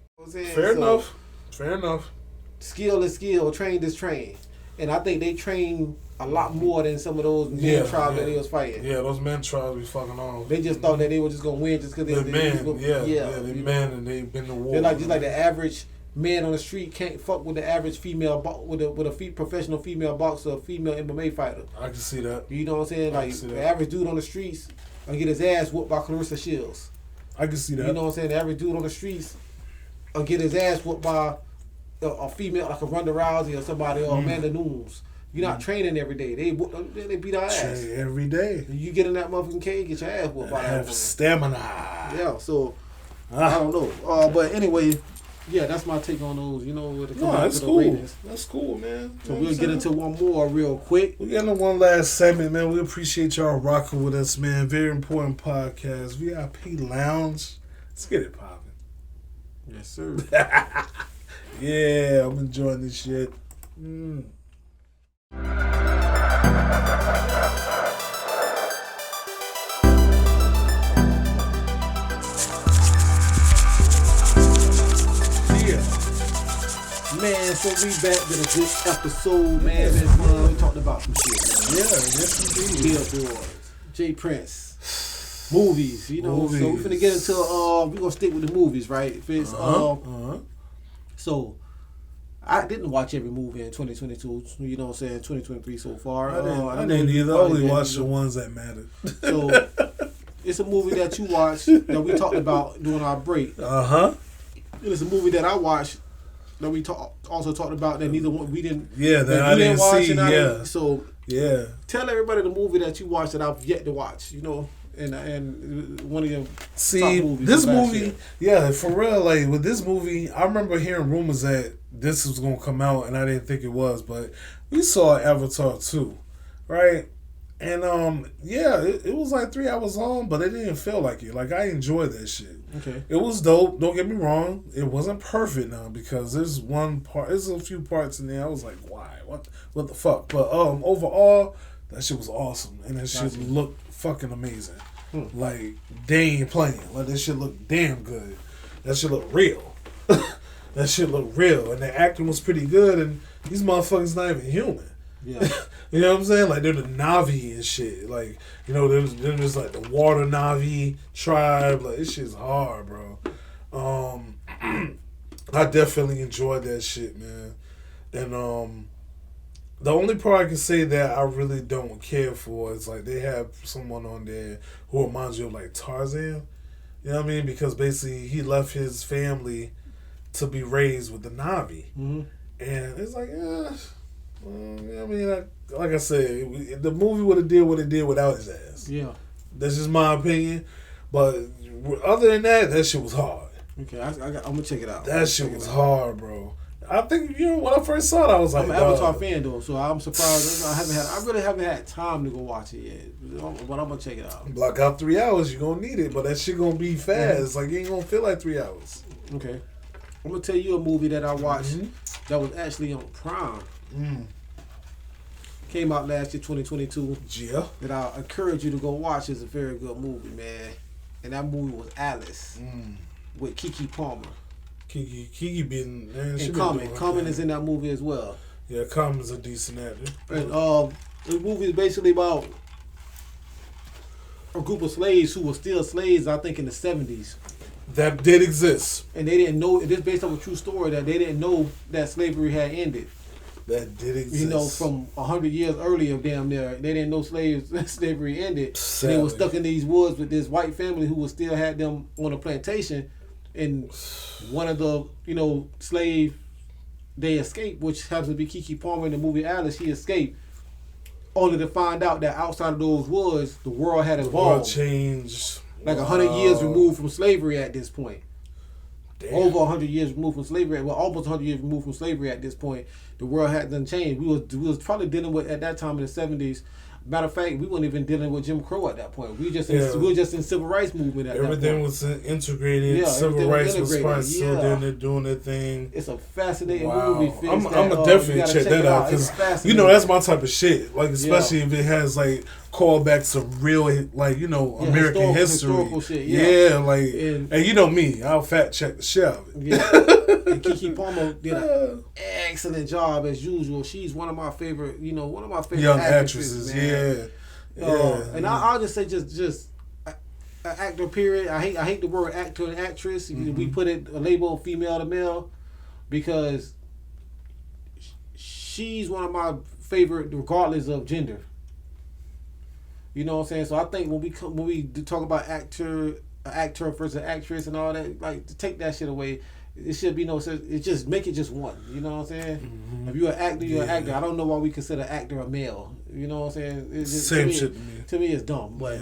Fair enough. Skill is skill. Trained is trained. And I think they train a lot more than some of those men tribes that they was fighting. Yeah, those men tribes be fucking on. They just thought that they were just going to win just because they men. They men and they've been to war. They're just like the average man on the street can't fuck with the average female with a professional female boxer or female MMA fighter. I can see that. You know what I'm saying? Like the average dude on the streets will get his ass whooped by Clarissa Shields. I can see that. You know what I'm saying? The average dude on the streets will get his ass whooped by a female like a Ronda Rousey or somebody or Amanda Nunes. You're not training every day. They beat our ass. Train every day. You get in that motherfucking cage, get your ass whooped by that woman. Have stamina. Yeah, so I don't know. But anyway, yeah, that's my take on those. With the that's cool. Ratings. That's cool, man. So we'll get into one more real quick. We're getting one last segment, man. We appreciate y'all rocking with us, man. Very important podcast. VIP Lounge. Let's get it popping. Yes, sir. Yeah, I'm enjoying this shit. Man, so we back with a good episode, man. We talked about some shit, man. Yeah, yes indeed. Billboards, J Prince, movies, So we're finna get into we're gonna stick with the movies, right? If it's So I didn't watch every movie in 2022. You know what I'm saying? 2023 so far. I didn't either. I only watched the ones that mattered. So it's a movie that you watched that we talked about during our break. It's a movie that I watched that we also talked about that neither one we didn't. Yeah, that I didn't watch. So tell everybody the movie that you watched that I've yet to watch. You know. And one of your top movies this movie, for real. Like with this movie, I remember hearing rumors that this was gonna come out, and I didn't think it was, but we saw Avatar 2, right? And it was like 3 hours long, but it didn't feel like it. Like I enjoyed that shit. Okay, it was dope. Don't get me wrong, it wasn't perfect now because there's a few parts in there I was like, why, what the fuck? But overall, that shit was awesome, and that shit looked fucking amazing. Like they ain't playing. Like that shit look damn good. That shit look real. That shit look real, and the acting was pretty good. And these motherfuckers not even human. Yeah, you know what I'm saying? Like they're the Na'vi and shit. Like there's like the water Na'vi tribe. Like this shit's hard, bro. I definitely enjoyed that shit, man. And the only part I can say that I really don't care for is like they have someone on there who reminds you of like Tarzan. You know what I mean? Because basically he left his family to be raised with the Na'vi. Mm-hmm. And it's like, I mean, like I said, the movie would have did what it did without his ass. Yeah. That's just my opinion. But other than that shit was hard. Okay, I'm going to check it out. That shit was hard, bro. I think when I first saw it, I was like, I'm an Avatar fan though, so I'm surprised. I really haven't had time to go watch it yet, but I'm gonna check it out. Block out 3 hours, you're gonna need it, but that shit gonna be fast. Like you ain't gonna feel like 3 hours. Okay, I'm gonna tell you a movie that I watched that was actually on Prime. Came out last year, 2022. Yeah. That I encourage you to go watch. It's a very good movie, man. And that movie was Alice with Keke Palmer. Kiki been and Common is in that movie as well. Yeah, Common's a decent actor. And the movie is basically about a group of slaves who were still slaves, I think, in the 70s. That did exist. And they didn't know. It is based on a true story that they didn't know that slavery had ended. That did exist. You know, from 100 years earlier, damn near, they didn't know slavery ended. Sadly. And they were stuck in these woods with this white family who still had them on a plantation. And one of the, slave, they escaped, which happens to be Keke Palmer in the movie Alice. He escaped, only to find out that outside of those woods, the world had evolved. The world changed. Like 100 years removed from slavery at this point. Damn. Over 100 years removed from slavery. Well, almost 100 years removed from slavery at this point. The world hadn't changed. We was probably dealing with, at that time in the 70s, matter of fact, we weren't even dealing with Jim Crow at that point. We were just in civil rights movement at that point. Everything was integrated. Yeah, civil rights was probably still doing it, doing their thing. It's a fascinating movie. I'm gonna definitely check that out because that's my type of shit. Like especially if it has like callbacks to real American history. Historical shit. Yeah, and you know me, I'll fact check the shit out of it. Yeah. And Keke Palmer did an excellent job as usual. She's one of my favorite, young actresses. Man. Yeah. And I'll just say just an actor. Period. I hate the word actor and actress. We put a label female to male because she's one of my favorite, regardless of gender. You know what I'm saying? So I think when we talk about actor versus actress and all that, like to take that shit away. It should be no sense. It just make it just one. You know what I'm saying? Mm-hmm. If you're an actor, you're an actor. I don't know why we consider actor a male. You know what I'm saying? It's just, same shit to me. To me, it's dumb. But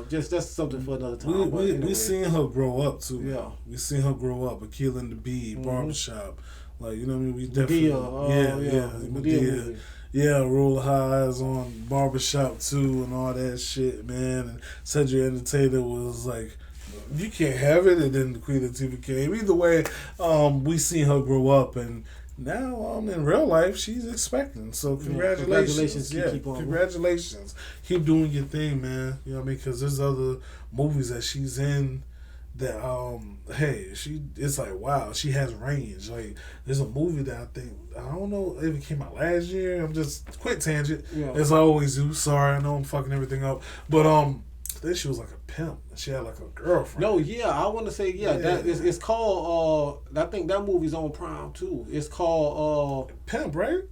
that's something for another time. We seen her grow up too. Yeah, we seen her grow up. Akil and the Bee, Barbershop. Like you know what I mean? We definitely Roll High Eyes on Barbershop too and all that shit, man. And Cedric Entertainer was like, you can't have it, and then the Queen of TV came. Either way, we seen her grow up, and now in real life she's expecting. So congratulations, congratulations. Keep doing your thing, man. You know what I mean? Because there's other movies that she's in that it's like wow, she has range. Like there's a movie that I don't know if it came out last year. I'm just quick tangent as I always do. Sorry, I know I'm fucking everything up, but think she was like a pimp. She had like a girlfriend. No, yeah, I want to say that it's called. I think that movie's on Prime too. It's called Pimp, right?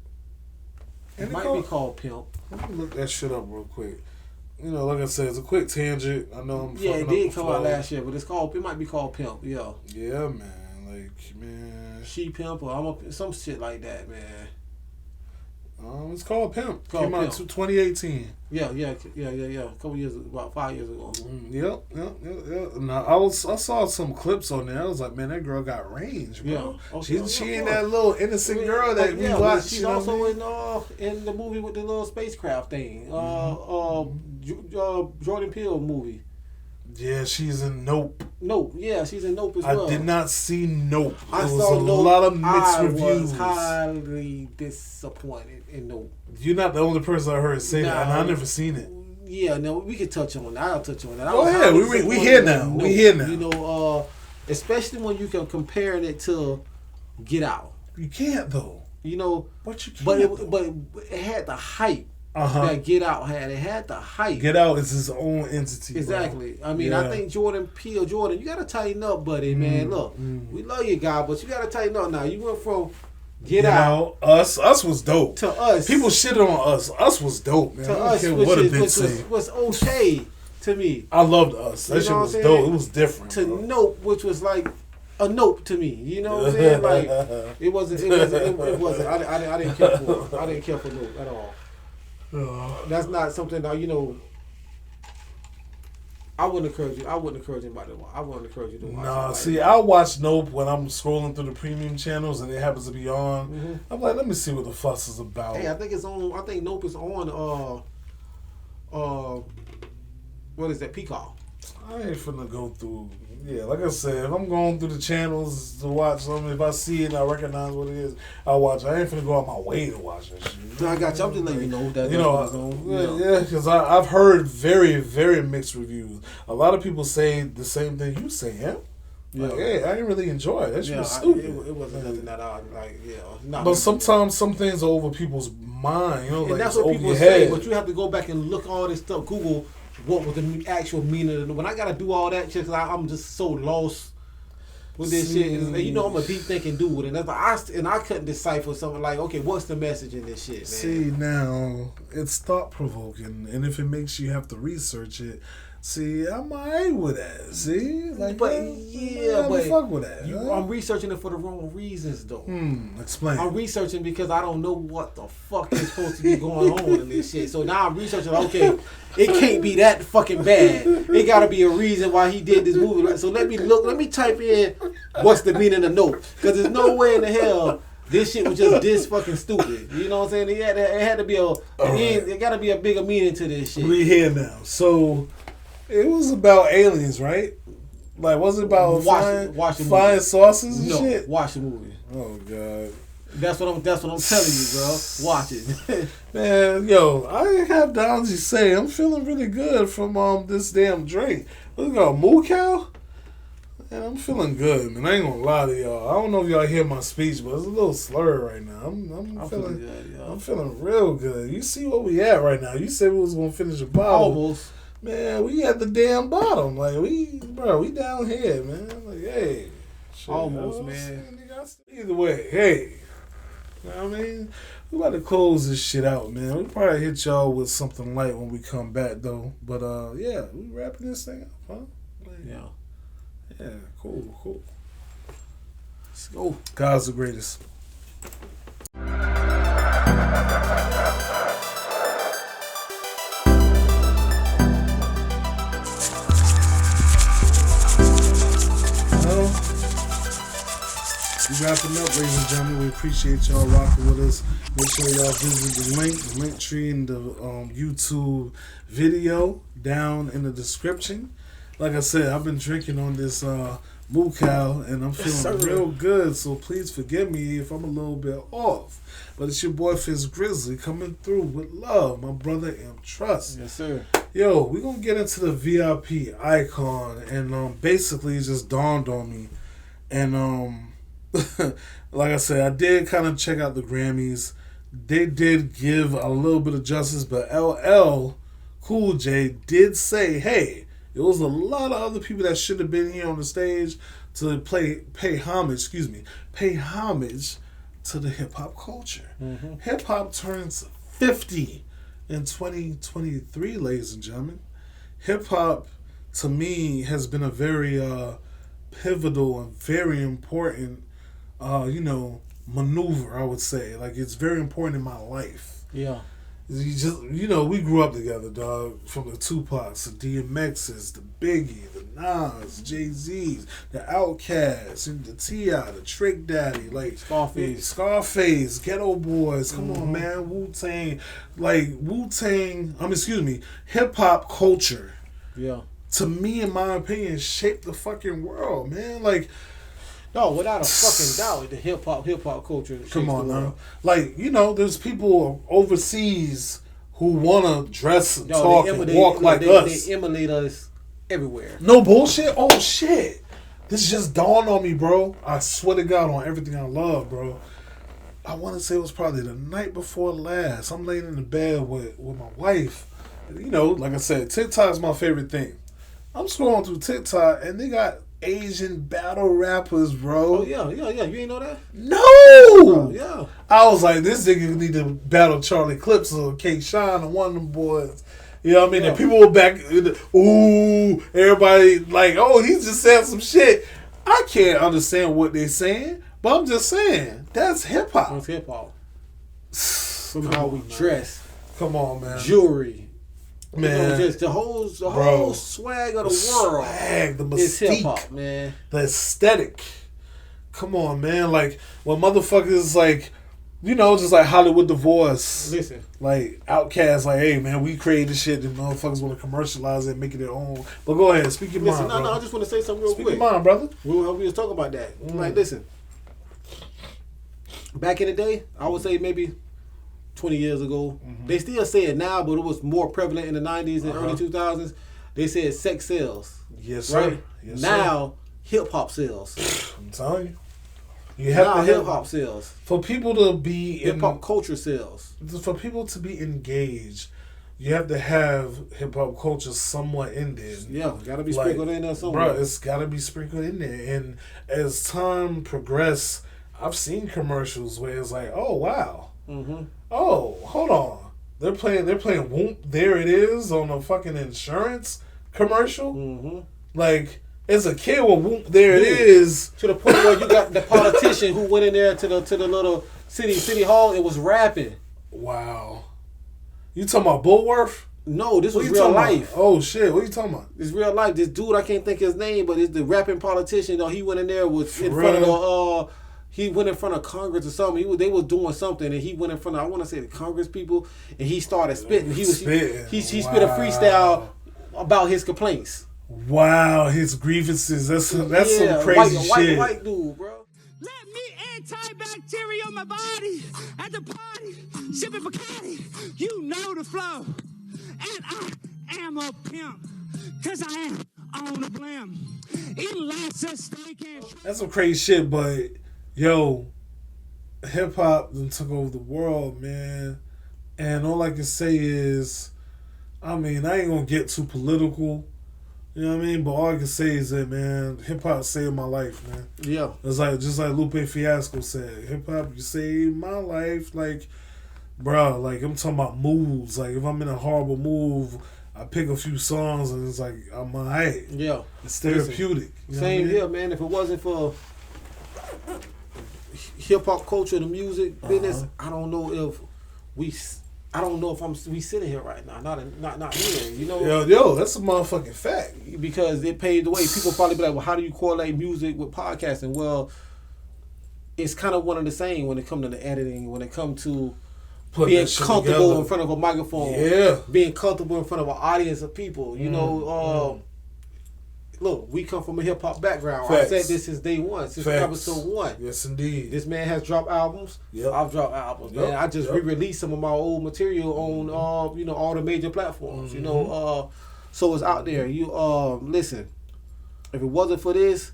It might be called Pimp. Let me look that shit up real quick. You know, like I said, it's a quick tangent. I know I'm. Yeah, it did come out last year, but it might be called Pimp. Yeah. Yeah, man. Like, man. She Pimp or some shit like that, man. It's called Pimp. Came out in 2018. Yeah. A couple years, about 5 years ago. Yep. Now I saw some clips on there. I was like, man, that girl got range, bro. Yeah. Okay, she ain't that little innocent girl that we watch. She's also in the movie with the little spacecraft thing. Jordan Peele movie. Yeah, she's in Nope. Nope. Yeah, she's in Nope as well. I did not see Nope. I saw Nope. A lot of mixed reviews. I was highly disappointed in Nope. You're not the only person I heard say that, and I've never seen it. Yeah, no, we can touch on that. I'll touch on that. Go ahead. We here now. Nope. We here now. You know, especially when you can compare it to Get Out. You can't though. You know, but you can't. But it had the hype. That Get Out had. It had the hype. Get Out is his own entity. Exactly. Bro. I mean, I think Jordan Peele, you got to tighten up, buddy, man. Look, we love you, guy, but you got to tighten up now. You went from Get Out. Us was dope. To Us. People shitted on Us. Us was dope, man. To Us, which was okay to me. I loved Us. That shit was dope. It was different. To Nope, which was like a nope to me. You know what I'm saying? Like, it wasn't. I didn't care for it. I didn't care for Nope at all. That's not something that, you know, I wouldn't encourage you. I wouldn't encourage anybody to watch. I wouldn't encourage you to watch. Nah, see, I'll watch Nope when I'm scrolling through the premium channels and it happens to be on. Mm-hmm. I'm like, let me see what the fuss is about. Hey, I think it's on. I think Nope is on. What is that? Peacock. I ain't finna go through. Yeah, like I said, if I'm going through the channels to watch something, if I see it and I recognize what it is, I'll watch it. I ain't finna go out my way to watch that shit. No, I got you. I'm just letting you know that. Yeah, because I've heard very, very mixed reviews. A lot of people say the same thing you say, yeah? Like, hey, I didn't really enjoy it. That shit was stupid. It wasn't nothing that I like. Yeah, but sometimes some things are over people's mind. You know, and like that's what people say. But you have to go back and look all this stuff. Google what was the actual meaning of it. When I gotta do all that shit, because I'm just so lost with this shit. And, you know, I'm a deep thinking dude, and I couldn't decipher something like, okay, what's the message in this shit, man? See, now it's thought provoking, and if it makes you have to research it. See, I'm alright with that. See, like, but fuck with that. I'm researching it for the wrong reasons, though. Explain. I'm researching because I don't know what the fuck is supposed to be going on in this shit. So now I'm researching. Okay, it can't be that fucking bad. It got to be a reason why he did this movie. So let me look. Let me type in what's the meaning of Nope, because there's no way in the hell this shit was just this fucking stupid. You know what I'm saying? It had to be it got to be a bigger meaning to this shit. We here now. So. It was about aliens, right? Like, was it about flying saucers and shit? Watch the movie. Oh God. That's what I'm telling you, bro. Watch it. Man, yo, I have to honestly say I'm feeling really good from this damn drink. What's it called? Mogul? Man, I'm feeling good, man. I ain't gonna lie to y'all. I don't know if y'all hear my speech, but it's a little slurred right now. I'm feeling good, yo. I'm feeling real good. You see where we at right now. You said we was gonna finish a bottle. Almost. Man, we at the damn bottom. Like, we down here, man. Like, hey. Shit, almost, man. Either way, hey. You know what I mean? We about to close this shit out, man. We probably hit y'all with something light when we come back, though. But, yeah, we wrapping this thing up, huh? Like, yeah, cool. Let's go. God's the greatest. Wrapping up, ladies and gentlemen. We appreciate y'all rocking with us. Make sure y'all visit the link tree in the YouTube video down in the description. Like I said, I've been drinking on this Mogul, and I'm feeling real good. So please forgive me if I'm a little bit off. But it's your boy Fizz Grizzly coming through with love, my brother and trust. Yes, sir. Yo, we're gonna get into the VIP icon, and basically it just dawned on me, and like I said, I did kind of check out the Grammys. They did give a little bit of justice, but LL Cool J did say, hey, it was a lot of other people that should have been here on the stage to pay homage to the hip hop culture. Mm-hmm. Hip hop turns 50 in 2023, ladies and gentlemen. Hip hop, to me, has been a very pivotal and very important, maneuver, I would say. Like, it's very important in my life. Yeah. We grew up together, dog. From the Tupacs, the DMXs, the Biggie, the Nas, Jay-Z's, the Outkast, the T.I., the Trick Daddy, like Scarface, Ghetto Boys. Come on, man, Wu-Tang, hip hop culture. Yeah. To me, in my opinion, shaped the fucking world, man. Like. No, without a fucking doubt, the hip hop culture. Come on now, like there's people overseas who wanna dress and talk and walk like us. They emulate us everywhere. No bullshit. Oh shit, this just dawned on me, bro. I swear to God, on everything I love, bro. I want to say it was probably the night before last. I'm laying in the bed with my wife. Like I said, TikTok's my favorite thing. I'm scrolling through TikTok and they got Asian battle rappers, bro. Oh, yeah. You ain't know that? No! Oh, yeah. I was like, this nigga need to battle Charlie Clips or K-Shine or one of them boys. You know what I mean? Yeah. And people were back, ooh, everybody like, oh, he just said some shit. I can't understand what they're saying, but I'm just saying, that's hip-hop. That's hip-hop. From how we dress. Come on, man. Jewelry. Man, just the whole swag of the world. The mystique, is hip hop, man. The aesthetic. Come on, man. Like when motherfuckers like, just like Hollywood Divorce. Listen, like Outkast, like, hey man, we created shit that motherfuckers want to commercialize it and make it their own. But go ahead, speak your mind. No, I just want to say something real quick. Speak your mind, brother. We was talking about that. Like, listen. Back in the day, I would say maybe 20 years ago. Mm-hmm. They still say it now, but it was more prevalent in the 90s and early 2000s. They said sex sells. Yes, sir. Right? Yes, now, hip-hop sells. I'm telling you. You have to hip-hop sells. For people to be... Hip-hop culture sells. For people to be engaged, you have to have hip-hop culture somewhat in there. Yeah, got to be sprinkled in there somewhere. Bro, it's got to be sprinkled in there. And as time progressed, I've seen commercials where it's like, oh, wow. Mm-hmm. Oh, hold on. They're playing Whoop, There It Is on a fucking insurance commercial. Mm-hmm. Like, as a kid with Whoop, There It Is. To the point where you got the politician who went in there to the little city hall and was rapping. Wow. You talking about Bullworth? No, this was real life. Oh shit, what are you talking about? It's real life. This dude, I can't think his name, but it's the rapping politician. He went in there he went in front of Congress or something. They was doing something, and he went in front of, I want to say, the Congress people, and he started spitting. He spit a freestyle about his complaints. Wow, his grievances. That's some crazy shit. White dude, bro. Let me antibacterial my body at the party, sipping Bacardi. You know the flow, and I am a pimp, cause I am on the blim. Eating lots of steak and... That's some crazy shit, but... Yo, hip hop then took over the world, man. And all I can say is, I ain't gonna get too political, you know what I mean? But all I can say is that, man, hip hop saved my life, man. Yeah. It's like, just like Lupe Fiasco said, hip hop, you saved my life. Like, bro, like, I'm talking about moves. Like, if I'm in a horrible move, I pick a few songs and it's like, I'm alright. Yeah. It's therapeutic. Same here, man. If it wasn't for hip hop culture, the music business, I don't know if we sitting here right now, not here, Yo, that's a motherfucking fact. Because it paved the way. People probably be like, well, how do you correlate music with podcasting? Well, it's kind of one and the same when it comes to the editing, when it comes to being comfortable in front of a microphone, being comfortable in front of an audience of people. Look, we come from a hip hop background. Facts. I said this since day one, since episode 1. Yes, indeed. This man has dropped albums. Yep. I've dropped albums. Yep. Man, I just re-released some of my old material on all the major platforms. So it's out there. You listen. If it wasn't for this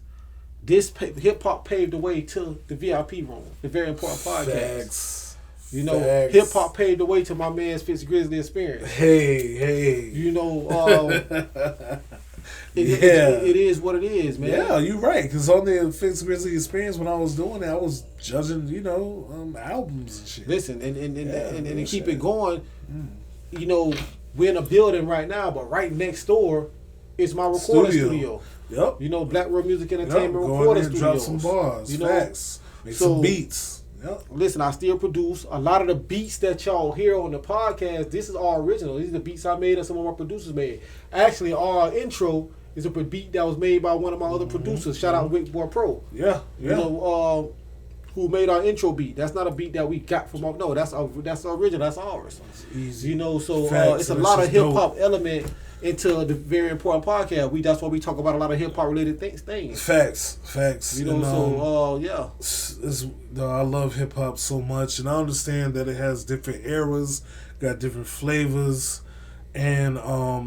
hip hop paved the way to the VIP room, the very important podcast. Facts. You know, hip hop paved the way to my man's Fitz Grizzly experience. Hey. You know, it is what it is, man. Yeah, you're right. Because on the Fitz Grizzly experience, when I was doing it, I was judging, albums and shit. Listen, and keep it going. You know, we're in a building right now, but right next door is my recording studio. Yep. You know, Black World Music Entertainment recording studio. Drop some bars. You know, facts. Make some beats. Yep. Listen, I still produce a lot of the beats that y'all hear on the podcast. This is all original. These are the beats I made and some of my producers made. Actually, our intro is a beat that was made by one of my other producers. Shout out Wick Boy Pro. Yeah. You know, who made our intro beat. That's not a beat that we got from no. That's original. That's ours. That's easy. You know, so it's a lot of hip hop element into the very important podcast. That's why we talk about a lot of hip hop related things. Facts. You know, I love hip hop so much, and I understand that it has different eras, got different flavors, and I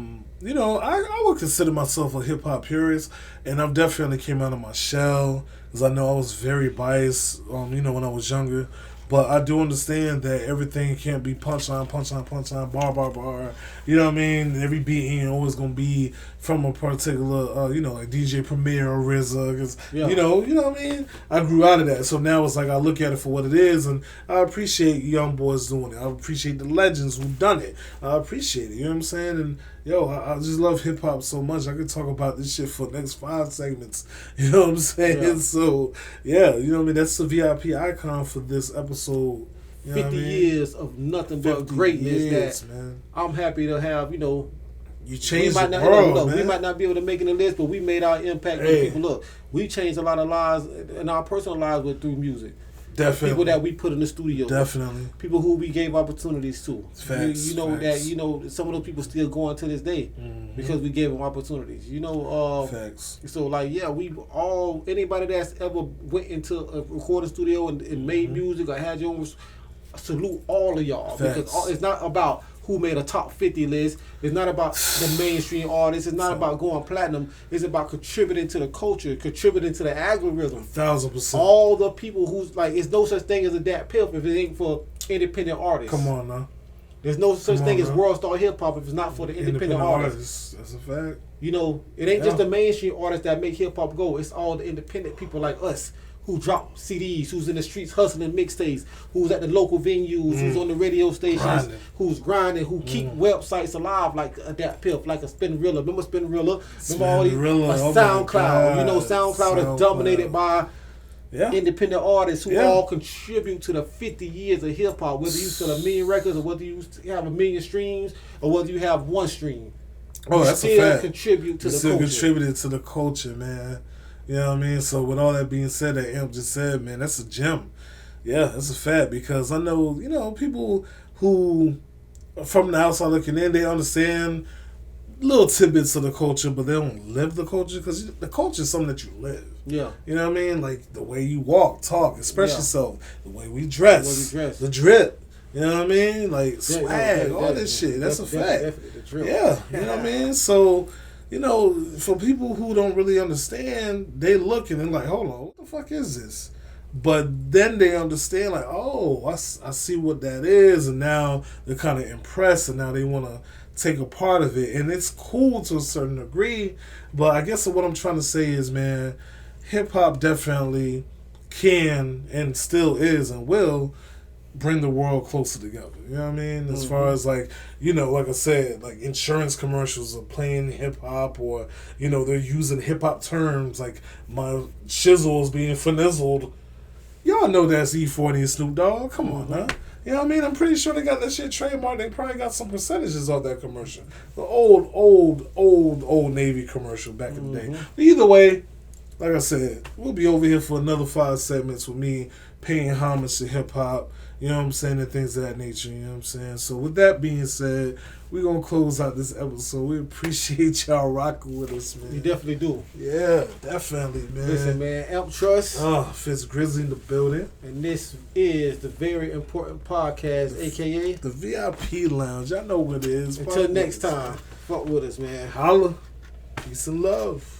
would consider myself a hip hop purist, and I've definitely came out of my shell because I know I was very biased, when I was younger. But I do understand that everything can't be punchline, bar. You know what I mean? Every beat ain't always gonna be from a particular, like DJ Premier or RZA. Cause you know what I mean? I grew out of that, so now it's like I look at it for what it is, and I appreciate young boys doing it. I appreciate the legends who done it. I appreciate it. You know what I'm saying? And I just love hip hop so much. I could talk about this shit for the next 5 segments. You know what I'm saying? Yeah. So you know what I mean? That's the VIP icon for this episode. You know 50 years of nothing but greatness. Man. I'm happy to have, you changed the world, man. We might not be able to make it in the list, but we made our impact on people. Look, we changed a lot of lives in our personal lives through music. Definitely. People that we put in the studio. Definitely. People who we gave opportunities to. Facts. That some of those people still going to this day because we gave them opportunities. Facts. So anybody that's ever went into a recording studio and made music or had your own, salute all of y'all. Facts. Because it's not about who made a top 50 list. It's not about the mainstream artists. It's not about going platinum. It's about contributing to the culture, contributing to the algorithm. 1,000%. All the people who's like, it's no such thing as a Dat Piff if it ain't for independent artists. Come on now. There's no such thing as world star hip hop if it's not for the independent artists. That's a fact. It ain't just the mainstream artists that make hip hop go. It's all the independent people like us who drop CDs, who's in the streets hustling mixtapes, who's at the local venues, who's on the radio stations, who's grinding, who keep websites alive like a Dat Piff, like a Spinrilla. Remember Spinrilla? Remember all these SoundCloud. SoundCloud is dominated by independent artists who all contribute to the 50 years of hip hop, whether you sell 1 million records or whether you have 1 million streams or whether you have 1 stream. That's a fact. Contribute to the culture. contributed to the culture, man. You know what I mean? So with all that being said, that Imp just said, man, that's a gem. Yeah, that's a fact, because I know, people who, from the outside looking in, they understand little tidbits of the culture, but they don't live the culture, because the culture is something that you live. Yeah. You know what I mean? Like the way you walk, talk, express yourself, the way we dress, the drip. You know what I mean? Like swag, all this shit. That's a fact. Definitely the drip. Yeah, you know what I mean? So, for people who don't really understand, they look and they're like, hold on, what the fuck is this? But then they understand, like, oh, I see what that is, and now they're kind of impressed, and now they want to take a part of it. And it's cool to a certain degree, but I guess what I'm trying to say is, man, hip-hop definitely can and still is and will bring the world closer together. You know what I mean? As far as like I said, like insurance commercials are playing hip hop, or they're using hip hop terms like my shizzle's being finizzled. Y'all know that's E40 and Snoop Dogg. Come on now. You know what I mean? I'm pretty sure they got that shit trademarked. They probably got some percentages of that commercial. The old Navy commercial back in the day. But either way, like I said, we'll be over here for another 5 segments with me paying homage to hip hop. You know what I'm saying? And things of that nature. You know what I'm saying? So with that being said, we're going to close out this episode. We appreciate y'all rocking with us, man. We definitely do. Yeah, definitely, man. Listen, man, Elp Trust. Fitz Grizzly in the building. And this is the very important podcast, a.k.a. The VIP Lounge. Y'all know what it is. Until next time, fuck with us, man. Holla. Peace and love.